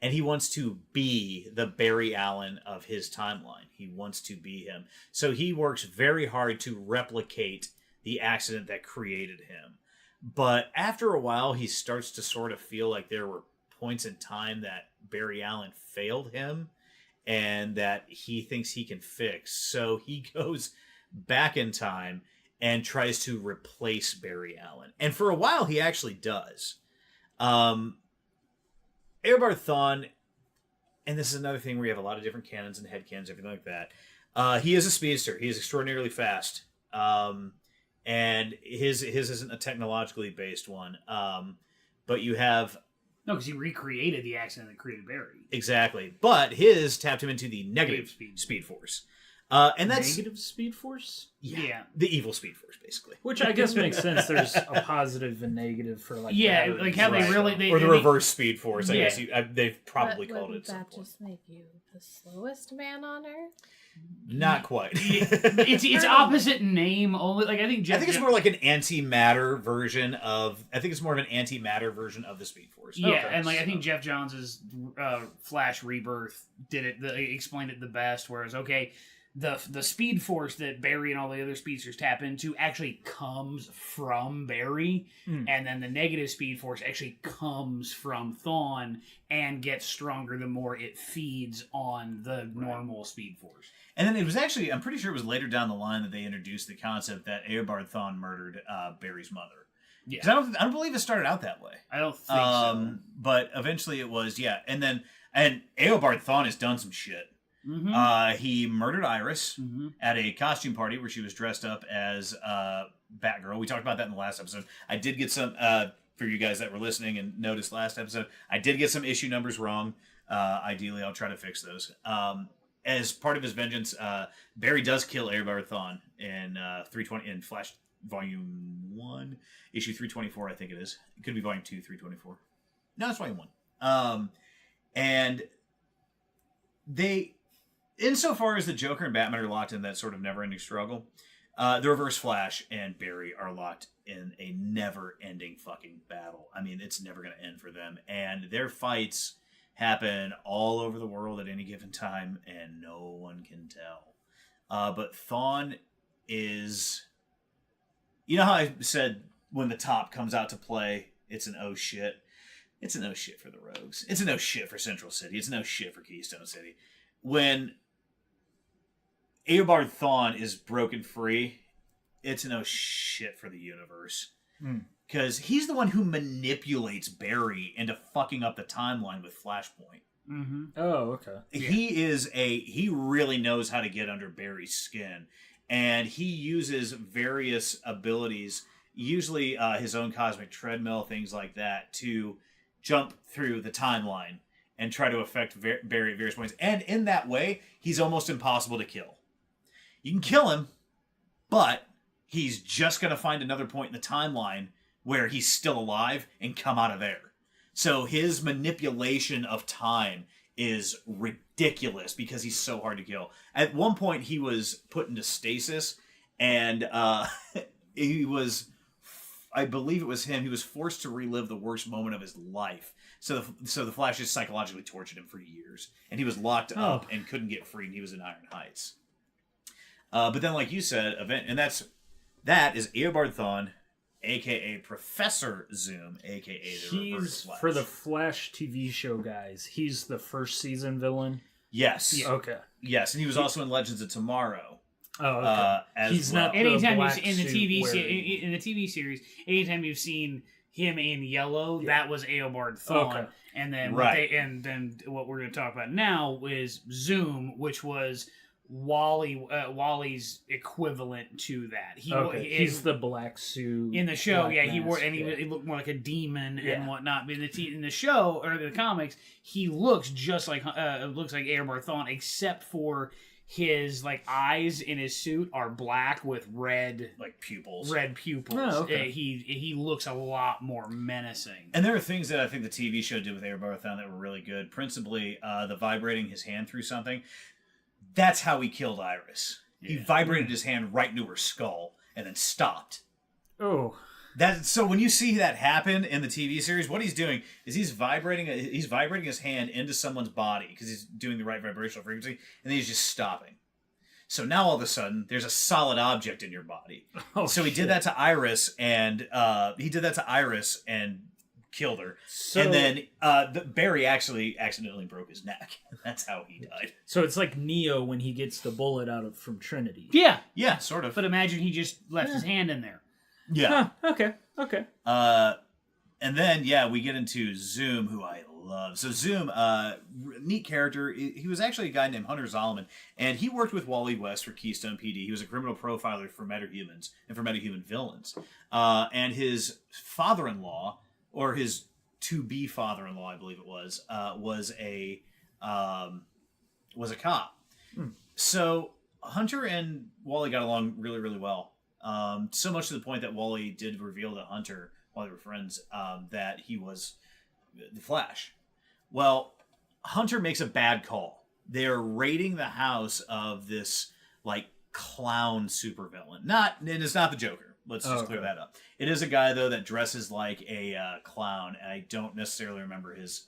Speaker 1: And he wants to be the Barry Allen of his timeline. He wants to be him. So he works very hard to replicate the accident that created him. But after a while, he starts to sort of feel like there were points in time that Barry Allen failed him and that he thinks he can fix. So he goes back in time and tries to replace Barry Allen. And for a while, he actually does. Eobard Thawne, and this is another thing where you have a lot of different cannons and headcanons, everything like that. He is a speedster. He is extraordinarily fast. And his isn't a technologically based one. But you have...
Speaker 2: No, because he recreated the accident that created Barry.
Speaker 1: Exactly. But his tapped him into the negative speed force. And that's
Speaker 5: negative Speed Force?
Speaker 1: Yeah. The evil Speed Force, basically.
Speaker 5: Which I guess makes sense. There's a positive and negative for like
Speaker 2: batteries. Like how they really...
Speaker 1: or the reverse Speed Force, I guess. They've probably called it
Speaker 4: something. Would that just make you the slowest man on Earth?
Speaker 1: Not quite.
Speaker 2: It's opposite name only. Like I think
Speaker 1: it's more like an antimatter version of... I think it's more of an antimatter version of the Speed Force.
Speaker 2: Yeah, okay, and like I think Jeff Johns' Flash Rebirth did it. Explained it the best. Whereas, okay... The Speed Force that Barry and all the other speedsters tap into actually comes from Barry, and then the negative Speed Force actually comes from Thawne and gets stronger the more it feeds on the normal Speed Force.
Speaker 1: And then it was actually, I'm pretty sure it was later down the line that they introduced the concept that Eobard Thawne murdered Barry's mother. Yeah, I don't believe it started out that way.
Speaker 2: I don't think so.
Speaker 1: But eventually it was, yeah. And Eobard Thawne has done some shit. Mm-hmm. He murdered Iris at a costume party where she was dressed up as Batgirl. We talked about that in the last episode. I did get some, for you guys that were listening and noticed last episode, I did get some issue numbers wrong. Ideally, I'll try to fix those. As part of his vengeance, Barry does kill Eobard Thawne in 320 in Flash Volume 1, issue 324, I think it is. It could be Volume 2, 324. No, it's Volume 1. And they... Insofar as the Joker and Batman are locked in that sort of never-ending struggle, the Reverse Flash and Barry are locked in a never-ending fucking battle. I mean, it's never going to end for them. And their fights happen all over the world at any given time, and no one can tell. But Thawne is... You know how I said when the top comes out to play, it's an oh shit? It's an oh shit for the Rogues. It's an oh shit for Central City. It's an oh shit for Keystone City. When Eobard Thawne is broken free, it's no shit for the universe. Because he's the one who manipulates Barry into fucking up the timeline with Flashpoint.
Speaker 5: Mm-hmm. Oh, okay.
Speaker 1: He really knows how to get under Barry's skin. and he uses various abilities, usually his own cosmic treadmill, things like that, to jump through the timeline and try to affect Barry at various points. And in that way, he's almost impossible to kill. You can kill him, but he's just going to find another point in the timeline where he's still alive and come out of there. So his manipulation of time is ridiculous because he's so hard to kill. At one point, he was put into stasis, and he was, I believe it was him, he was forced to relive the worst moment of his life. So the Flash just psychologically tortured him for years, and he was locked up and couldn't get free, and he was in Iron Heights. But then, like you said, that is Eobard Thawne, a.k.a. Professor Zoom, a.k.a. the Reverse Flash.
Speaker 5: For the Flash TV show guys, he's the first season villain?
Speaker 1: Yes.
Speaker 5: Yeah. Okay.
Speaker 1: Yes, and he was also in Legends of Tomorrow.
Speaker 5: Oh, okay.
Speaker 1: He's not
Speaker 2: anytime
Speaker 5: black
Speaker 2: in the TV
Speaker 5: suit
Speaker 2: in the TV series, anytime you've seen him in yellow, that was Eobard Thawne. Okay. And then what we're going to talk about now is Zoom, which was Wally's equivalent to that.
Speaker 5: He's the black suit
Speaker 2: in the show. Yeah, he wore, and he looked more like a demon and whatnot. But in the show or the comics, he looks just like Eobard Thawne, except for his eyes in his suit are black with red
Speaker 1: pupils.
Speaker 2: Red pupils.
Speaker 5: Oh, okay.
Speaker 2: He looks a lot more menacing.
Speaker 1: And there are things that I think the TV show did with Eobard Thawne that were really good. Principally, the vibrating his hand through something. That's how he killed Iris. He vibrated his hand right into her skull and then stopped.
Speaker 5: Oh.
Speaker 1: So when you see that happen in the TV series, what he's doing is he's vibrating his hand into someone's body because he's doing the right vibrational frequency, and then he's just stopping. So now all of a sudden there's a solid object in your body. So he did that to Iris, and killed her. And then Barry actually accidentally broke his neck. That's how he died.
Speaker 5: So it's like Neo when he gets the bullet from Trinity.
Speaker 2: Yeah,
Speaker 1: sort of.
Speaker 2: But imagine he just left his hand in there.
Speaker 1: Yeah.
Speaker 5: Huh, okay.
Speaker 1: And then we get into Zoom, who I love. So Zoom, neat character. He was actually a guy named Hunter Zolomon, and he worked with Wally West for Keystone PD. He was a criminal profiler for metahumans and for metahuman villains. And his father-in-law, or his to-be father-in-law, I believe it was a cop. So Hunter and Wally got along really, really well. So much to the point that Wally did reveal to Hunter, while they were friends, that he was the Flash. Well, Hunter makes a bad call. They're raiding the house of this clown supervillain. And it's not the Joker. Let's just clear that up. It is a guy though that dresses like a clown, and I don't necessarily remember his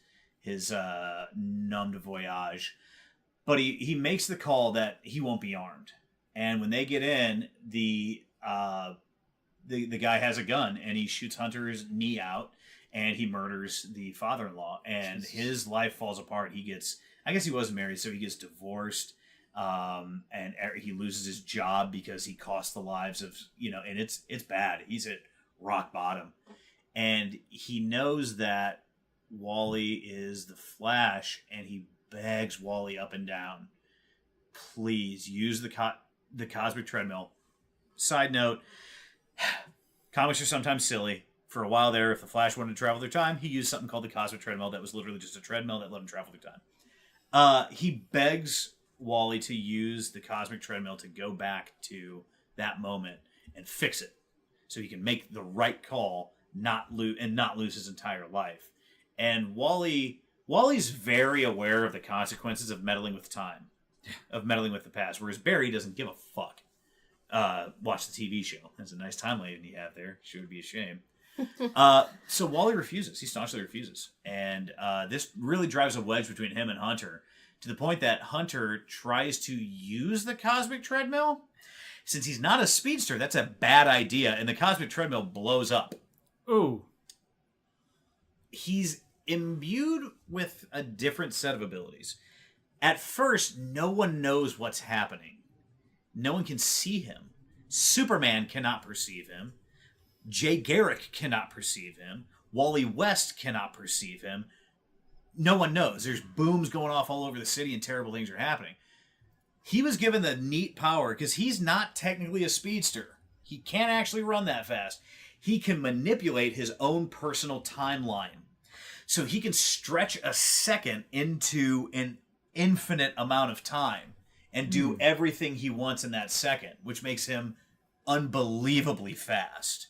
Speaker 1: nom de voyage. But he makes the call that he won't be armed, and when they get in, the guy has a gun and he shoots Hunter's knee out, and he murders the father-in-law, and his life falls apart. I guess he wasn't married, so he gets divorced. And he loses his job because he cost the lives of, and it's bad. He's at rock bottom, and he knows that Wally is the Flash, and he begs Wally up and down, please use the cosmic treadmill. Side note, comics are sometimes silly. For a while there, if the Flash wanted to travel through time, he used something called the cosmic treadmill that was literally just a treadmill that let him travel through time. He begs Wally to use the cosmic treadmill to go back to that moment and fix it, so he can make the right call, not lose his entire life. And Wally's very aware of the consequences of meddling with time, of meddling with the past, whereas Barry doesn't give a fuck. Watch the TV show. That's a nice timeline you have there. Sure would be a shame. So Wally refuses. He staunchly refuses, and this really drives a wedge between him and Hunter, to the point that Hunter tries to use the cosmic treadmill. Since he's not a speedster, that's a bad idea, and the cosmic treadmill blows up.
Speaker 5: Ooh.
Speaker 1: He's imbued with a different set of abilities. At first, no one knows what's happening. No one can see him. Superman cannot perceive him. Jay Garrick cannot perceive him. Wally West cannot perceive him. No one knows. There's booms going off all over the city and terrible things are happening. he was given the neat power because he's not technically a speedster. He can't actually run that fast. He can manipulate his own personal timeline. So he can stretch a second into an infinite amount of time and do everything he wants in that second, which makes him unbelievably fast.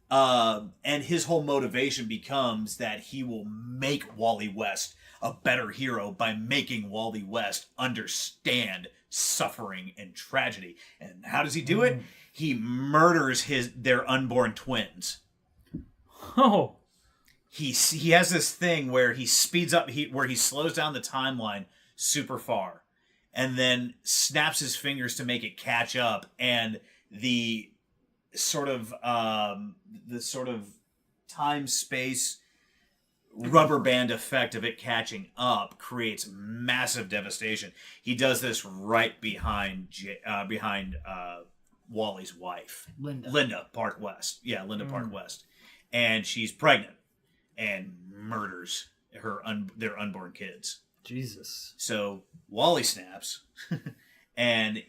Speaker 1: And his whole motivation becomes that he will make Wally West a better hero by making Wally West understand suffering and tragedy. And how does he do it? He murders their unborn twins.
Speaker 5: Oh.
Speaker 1: He has this thing where he speeds up, where he slows down the timeline super far, and then snaps his fingers to make it catch up, and the sort of time-space rubber band effect of it catching up creates massive devastation. He does this right behind Wally's wife, Linda Park West. Yeah, Linda Park West, and she's pregnant and murders their unborn kids.
Speaker 5: Jesus.
Speaker 1: So Wally snaps, and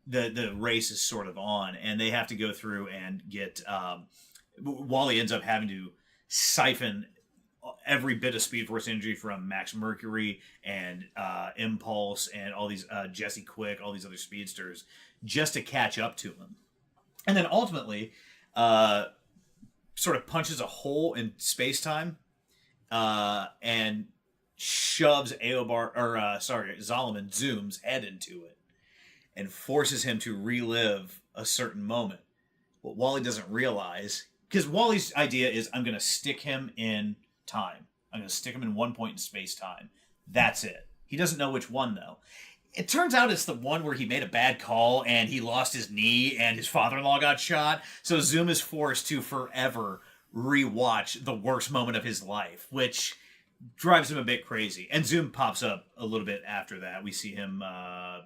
Speaker 1: the race is sort of on, and they have to go through and get. Wally ends up having to siphon every bit of Speed Force energy from Max Mercury and Impulse and all these Jesse Quick, all these other speedsters, just to catch up to him, and then ultimately, sort of punches a hole in space time, and shoves Zoom's head into it, and forces him to relive a certain moment. What Wally doesn't realize, because Wally's idea is, I'm going to stick him in time. I'm going to stick him in one point in space-time. That's it. He doesn't know which one, though. It turns out it's the one where he made a bad call, and he lost his knee, and his father-in-law got shot, so Zoom is forced to forever rewatch the worst moment of his life, which drives him a bit crazy. And Zoom pops up a little bit after that. We see him, I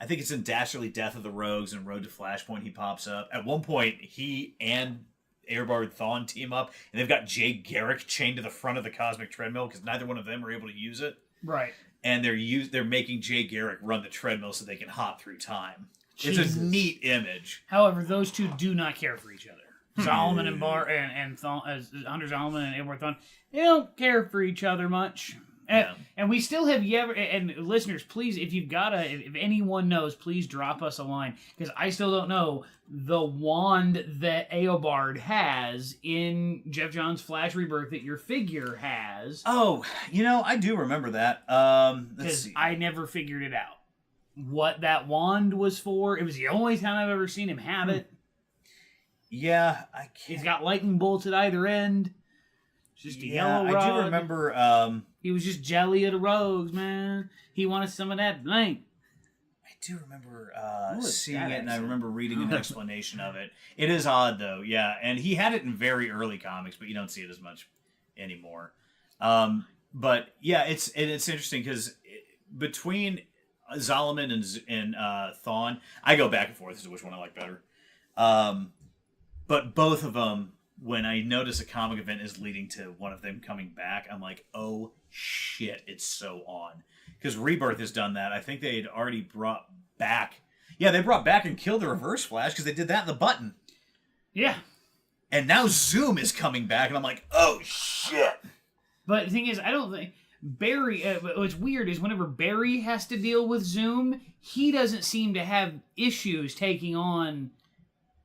Speaker 1: think it's in Dastardly Death of the Rogues and Road to Flashpoint, he pops up. At one point, he and Eobard Thawne team up, and they've got Jay Garrick chained to the front of the Cosmic Treadmill because neither one of them are able to use it.
Speaker 2: Right.
Speaker 1: And they're making Jay Garrick run the treadmill so they can hop through time.
Speaker 2: Jesus.
Speaker 1: It's a neat image.
Speaker 2: However, those two do not care for each other. Solomon and Hunter Solomon and Eobard Thawne, they don't care for each other much. And we still have and listeners, please, if anyone knows, please drop us a line, because I still don't know the wand that Eobard has in Jeff Johns' Flash Rebirth that your figure has.
Speaker 1: Oh, I do remember that.
Speaker 2: Because I never figured it out. What that wand was for. It was the only time I've ever seen him have it.
Speaker 1: Yeah, I can't.
Speaker 2: He's got lightning bolts at either end. Just a yellow rod.
Speaker 1: I do remember.
Speaker 2: He was just jelly of the rogues, man. He wanted some of that blank.
Speaker 1: I do remember seeing it, and I remember reading an explanation of it. It is odd, though, yeah. And he had it in very early comics, but you don't see it as much anymore. But yeah, it's interesting because between Zolomon and Thawne, I go back and forth as to which one I like better. But both of them, when I notice a comic event is leading to one of them coming back, I'm like, oh shit, it's so on. Because Rebirth has done that. I think they had already brought back... Yeah, they brought back and killed the Reverse Flash because they did that in the button.
Speaker 2: Yeah.
Speaker 1: And now Zoom is coming back, and I'm like, oh shit.
Speaker 2: But the thing is, I don't think... Barry... what's weird is whenever Barry has to deal with Zoom, he doesn't seem to have issues taking on...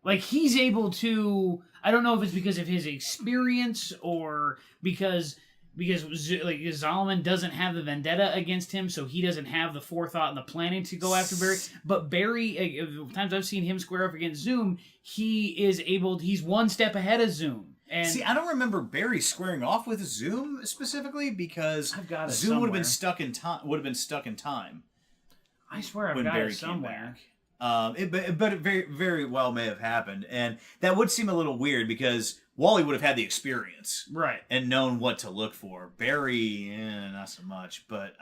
Speaker 2: Like, he's able to... I don't know if it's because of his experience or because Zolomon doesn't have the vendetta against him, so he doesn't have the forethought and the planning to go after Barry. But Barry, times I've seen him square up against Zoom, he's one step ahead of Zoom. And
Speaker 1: see, I don't remember Barry squaring off with Zoom specifically because Zoom would have been stuck in time.
Speaker 2: I swear I've got it somewhere.
Speaker 1: But it very, very well may have happened. And that would seem a little weird because Wally would have had the experience.
Speaker 2: Right.
Speaker 1: And known what to look for. Barry, not so much. But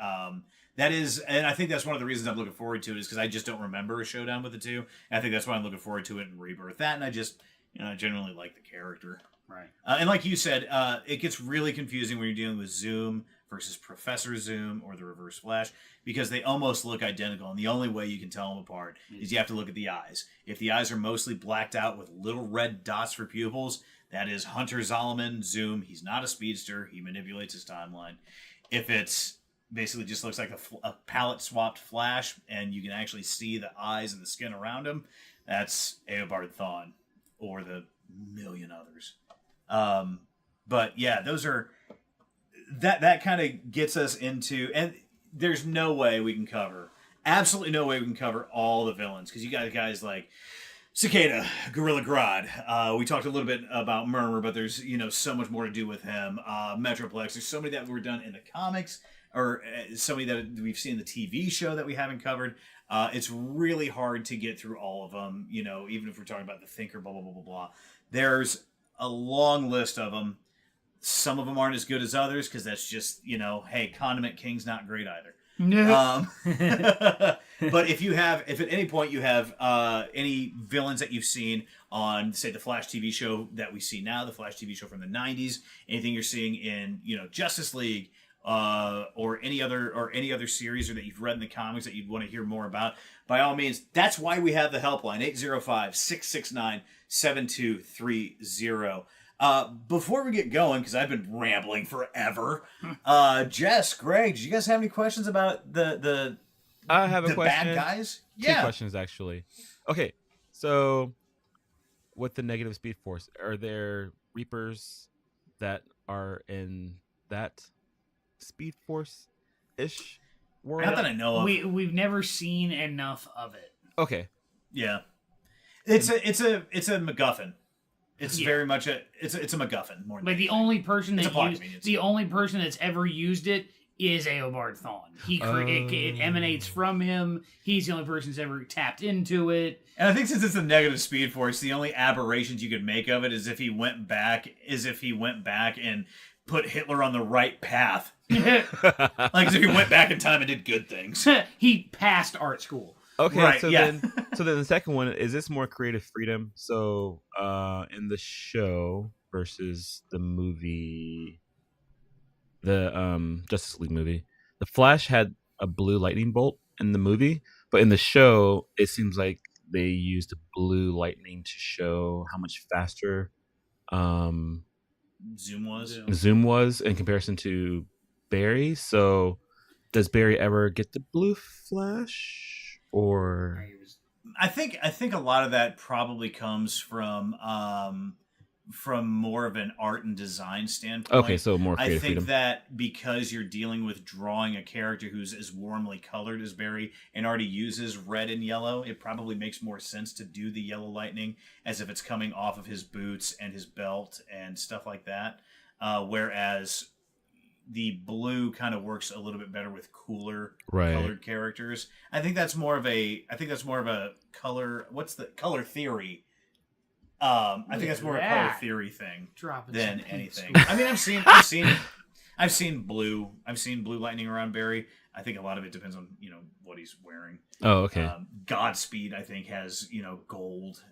Speaker 1: that is, and I think that's one of the reasons I'm looking forward to it is because I just don't remember a showdown with the two. And I think that's why I'm looking forward to it in Rebirth. That, and I just, I genuinely like the character.
Speaker 2: Right.
Speaker 1: And like you said, it gets really confusing when you're dealing with Zoom versus Professor Zoom or the Reverse Flash, because they almost look identical. And the only way you can tell them apart is you have to look at the eyes. If the eyes are mostly blacked out with little red dots for pupils, that is Hunter Zolomon, Zoom. He's not a speedster. He manipulates his timeline. If it's basically just looks like a palette swapped Flash, and you can actually see the eyes and the skin around him, that's Eobard Thawne, or the million others. But yeah, those are that kind of gets us into, and there's no way we can cover, absolutely no way we can cover all the villains, because you got guys like Cicada, Gorilla Grodd. We talked a little bit about Murmur, but there's so much more to do with him. Metroplex. There's so many that were done in the comics, or so many that we've seen in the TV show that we haven't covered. It's really hard to get through all of them. Even if we're talking about the Thinker, blah blah blah blah blah. There's a long list of them. Some of them aren't as good as others because that's just hey, Condiment King's not great either.
Speaker 2: No.
Speaker 1: But if at any point you have any villains that you've seen on, say, the Flash TV show that we see now, the Flash TV show from the 90s, anything you're seeing in Justice League or any other series, or that you've read in the comics that you'd want to hear more about, by all means, that's why we have the helpline 805-669-7230. Before we get going, because I've been rambling forever, Jess, Greg, do you guys have any questions about the
Speaker 3: I have a
Speaker 1: the
Speaker 3: question.
Speaker 1: bad guys?
Speaker 3: Two questions, actually. Okay, so with the negative Speed Force, are there Reapers that are in that Speed Force-ish world?
Speaker 1: Not that I know of.
Speaker 2: We've never seen enough of it.
Speaker 3: Okay.
Speaker 1: Yeah, it's a MacGuffin. It's very much it's a MacGuffin more than
Speaker 2: Like
Speaker 1: anything.
Speaker 2: the only person that's ever used it is Eobard Thawne. It emanates from him. He's the only person that's ever tapped into it.
Speaker 1: And I think since it's a negative Speed Force, the only aberrations you could make of it is if he went back and put Hitler on the right path. Like as if he went back in time and did good things.
Speaker 2: He passed art school.
Speaker 3: Okay,
Speaker 1: Right,
Speaker 3: so
Speaker 1: yeah.
Speaker 3: then the second one, is this more creative freedom? So in the show versus the movie, the Justice League movie, the Flash had a blue lightning bolt in the movie, but in the show, it seems like they used blue lightning to show how much faster
Speaker 1: Zoom
Speaker 3: was in comparison to Barry. So does Barry ever get the blue Flash? Or
Speaker 1: I think a lot of that probably comes from more of an art and design standpoint.
Speaker 3: okay, so more
Speaker 1: I
Speaker 3: creative
Speaker 1: think
Speaker 3: freedom.
Speaker 1: that because you're dealing with drawing a character who's as warmly colored as Barry and already uses red and yellow, it probably makes more sense to do the yellow lightning as if it's coming off of his boots and his belt and stuff like that. Whereas the blue kind of works a little bit better with cooler colored characters. I think that's more of a color. What's the color theory? I think that's more a color theory thing than anything. I mean, I've seen blue lightning around Barry. I think a lot of it depends on what he's wearing.
Speaker 3: Oh, okay.
Speaker 1: Godspeed, I think, has gold.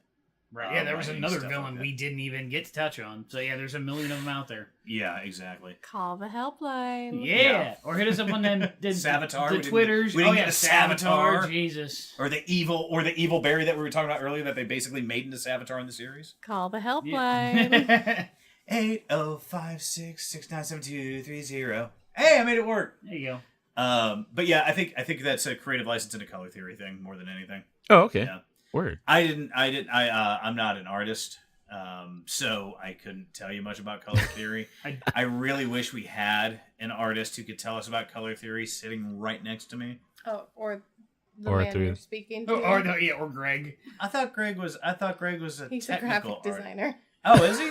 Speaker 2: Right. Yeah, there was
Speaker 1: lightning,
Speaker 2: another
Speaker 1: stuff
Speaker 2: villain
Speaker 1: like
Speaker 2: we didn't even get to touch on. So yeah, there's a million of them out there.
Speaker 1: Yeah, exactly.
Speaker 4: Call the helpline.
Speaker 2: Yeah. Or hit us up on the
Speaker 1: Savitar.
Speaker 2: the Twitters.
Speaker 1: We didn't get a Savitar.
Speaker 2: Jesus.
Speaker 1: Or the evil Barry that we were talking about earlier that they basically made into Savitar in the series.
Speaker 4: Call the helpline.
Speaker 1: 805-669-7230. Hey, I made it work.
Speaker 2: There you go.
Speaker 1: But yeah, I think that's a creative license and a color theory thing more than anything.
Speaker 3: Oh, okay.
Speaker 1: Yeah.
Speaker 3: Word.
Speaker 1: I'm not an artist, so I couldn't tell you much about color theory. I really wish we had an artist who could tell us about color theory sitting right next to me.
Speaker 4: Oh, or the
Speaker 3: Or
Speaker 4: man
Speaker 3: through-
Speaker 4: you're speaking to.
Speaker 2: Or Greg.
Speaker 1: I thought Greg was a
Speaker 4: He's a
Speaker 1: technical
Speaker 4: graphic designer.
Speaker 1: Oh, is he?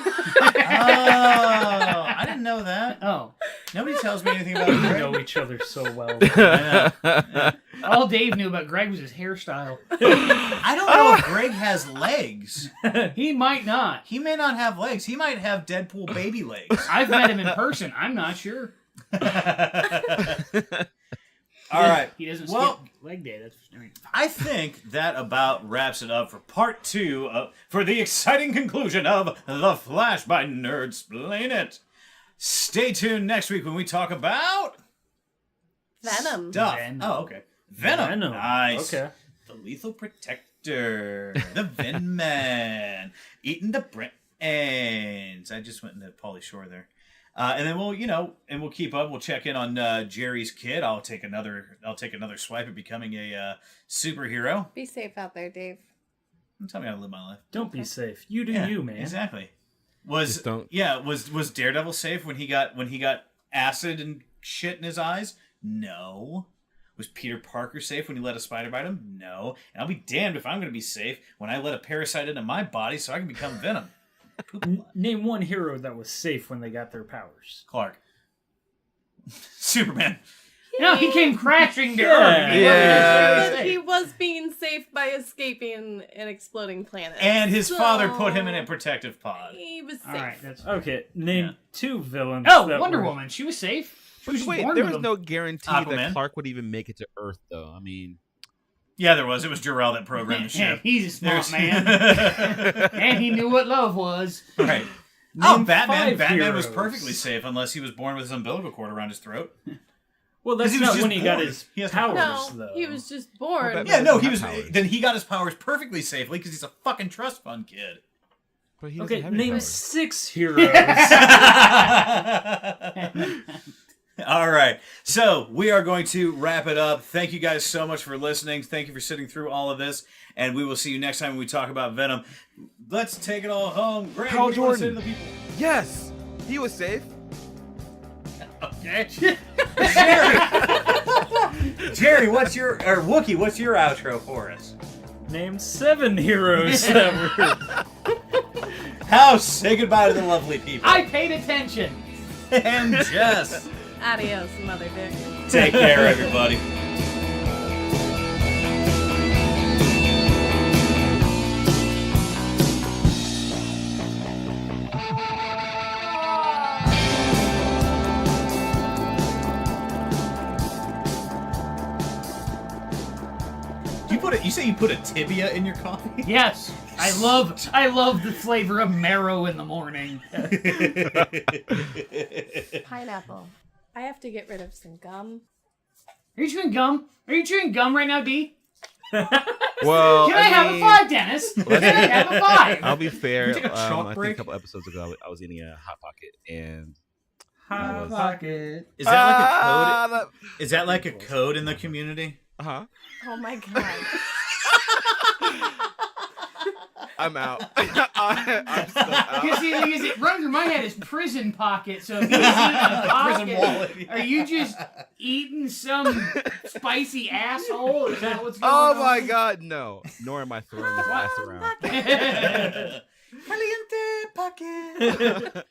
Speaker 1: I didn't know that.
Speaker 2: Oh.
Speaker 1: Nobody tells me anything about
Speaker 5: We
Speaker 1: Greg.
Speaker 5: know each other so well.
Speaker 1: I know.
Speaker 2: All Dave knew about Greg was his hairstyle.
Speaker 1: I don't know if Greg has legs.
Speaker 2: He might not.
Speaker 1: He may not have legs. He might have Deadpool baby legs.
Speaker 2: I've met him in person. I'm not sure.
Speaker 1: All right.
Speaker 2: He doesn't
Speaker 1: Well,
Speaker 2: skip leg day. That's
Speaker 1: I think that about wraps it up for part 2 for the exciting conclusion of The Flash by Nerdsplain It. Stay tuned next week when we talk about
Speaker 4: Venom.
Speaker 1: stuff.
Speaker 2: Venom.
Speaker 1: Oh, okay. Venom. Nice.
Speaker 5: Okay.
Speaker 1: The Lethal Protector. The Vin Man. Eating the brains. I just went into Pauly Shore there. And then we'll keep up. We'll check in on Jerry's kid. I'll take another swipe at becoming a superhero.
Speaker 4: Be safe out there, Dave.
Speaker 1: Don't tell me how to live my life.
Speaker 5: Don't be safe. You do you, man.
Speaker 1: Exactly.
Speaker 3: Just don't.
Speaker 1: Was Daredevil safe when he got acid and shit in his eyes? No. Was Peter Parker safe when he let a spider bite him? No. And I'll be damned if I'm going to be safe when I let a parasite into my body so I can become Venom.
Speaker 5: Name one hero that was safe when they got their powers.
Speaker 1: Clark. Superman.
Speaker 2: No, he came crashing to
Speaker 5: Yeah.
Speaker 2: Earth.
Speaker 3: Yeah.
Speaker 4: But he was being safe by escaping an exploding planet.
Speaker 1: And his father put him in a protective pod.
Speaker 4: He was safe.
Speaker 2: All right, that's
Speaker 5: Okay, name two villains.
Speaker 2: Oh,
Speaker 5: that
Speaker 2: Wonder
Speaker 5: were-
Speaker 2: Woman. She was safe. She was
Speaker 3: Wait,
Speaker 2: born
Speaker 3: there
Speaker 2: with
Speaker 3: was
Speaker 2: them.
Speaker 3: no guarantee
Speaker 1: Aquaman.
Speaker 3: that Clark would even make it to Earth, though. I mean,
Speaker 1: Yeah, there was. It was Jor-El that programmed the
Speaker 2: Yeah,
Speaker 1: ship.
Speaker 2: he's a smart
Speaker 1: There's-
Speaker 2: man, and he knew what love was.
Speaker 1: Right.
Speaker 5: Name
Speaker 1: Batman.
Speaker 5: five
Speaker 1: Batman was
Speaker 5: heroes.
Speaker 1: perfectly safe unless he was born with his umbilical cord around his throat.
Speaker 5: Well, that's
Speaker 1: He was
Speaker 5: not
Speaker 1: just
Speaker 5: when he got
Speaker 1: born.
Speaker 5: his
Speaker 1: He has
Speaker 5: powers,
Speaker 4: No,
Speaker 5: though.
Speaker 4: he was just born.
Speaker 3: Well,
Speaker 1: Yeah, no, he
Speaker 3: Batman
Speaker 1: was.
Speaker 3: doesn't have powers.
Speaker 1: Then he got his powers perfectly safely because he's a fucking trust fund kid.
Speaker 3: but he doesn't
Speaker 5: Okay,
Speaker 3: have any
Speaker 5: name
Speaker 3: powers.
Speaker 5: 6 heroes.
Speaker 1: All right, so we are going to wrap it up. Thank you guys so much for listening. Thank you for sitting through all of this, and we will see you next time when we talk about Venom. Let's take it all home. Greg,
Speaker 3: Hal
Speaker 1: what do you want to say to
Speaker 3: Jordan.
Speaker 1: the people?
Speaker 3: Yes, he was safe.
Speaker 1: Okay. Jerry, Wookie, what's your outro for us?
Speaker 5: Name 7 heroes that were...
Speaker 1: House, say goodbye to the lovely people.
Speaker 2: I paid attention.
Speaker 1: And Jess.
Speaker 4: Adios, mother dick.
Speaker 1: Take care, everybody. You say you put a tibia in your coffee?
Speaker 2: Yes, I love the flavor of marrow in the morning.
Speaker 4: Pineapple. I have to get rid of some gum.
Speaker 2: Are you chewing gum? Are you chewing gum right now, D?
Speaker 3: Well,
Speaker 2: Can I have a 5, Dennis? Can I have a 5?
Speaker 3: I'll be fair.
Speaker 1: Can we take a chalk
Speaker 3: I think
Speaker 1: break?
Speaker 3: a couple episodes ago, I was eating a hot pocket, and
Speaker 2: Hot pocket.
Speaker 1: Is that like a code?
Speaker 3: that...
Speaker 1: Is that like a code in the community?
Speaker 3: huh?
Speaker 4: Oh my god.
Speaker 3: I'm out. I'm still out.
Speaker 2: Because it runs through my head as prison pocket. So if he's eating a pocket,
Speaker 1: Prison wallet.
Speaker 2: are you just eating some spicy asshole? Is that what's going
Speaker 3: Oh
Speaker 2: on?
Speaker 3: my god, no! Nor am I throwing this ass around.
Speaker 1: Caliente pocket.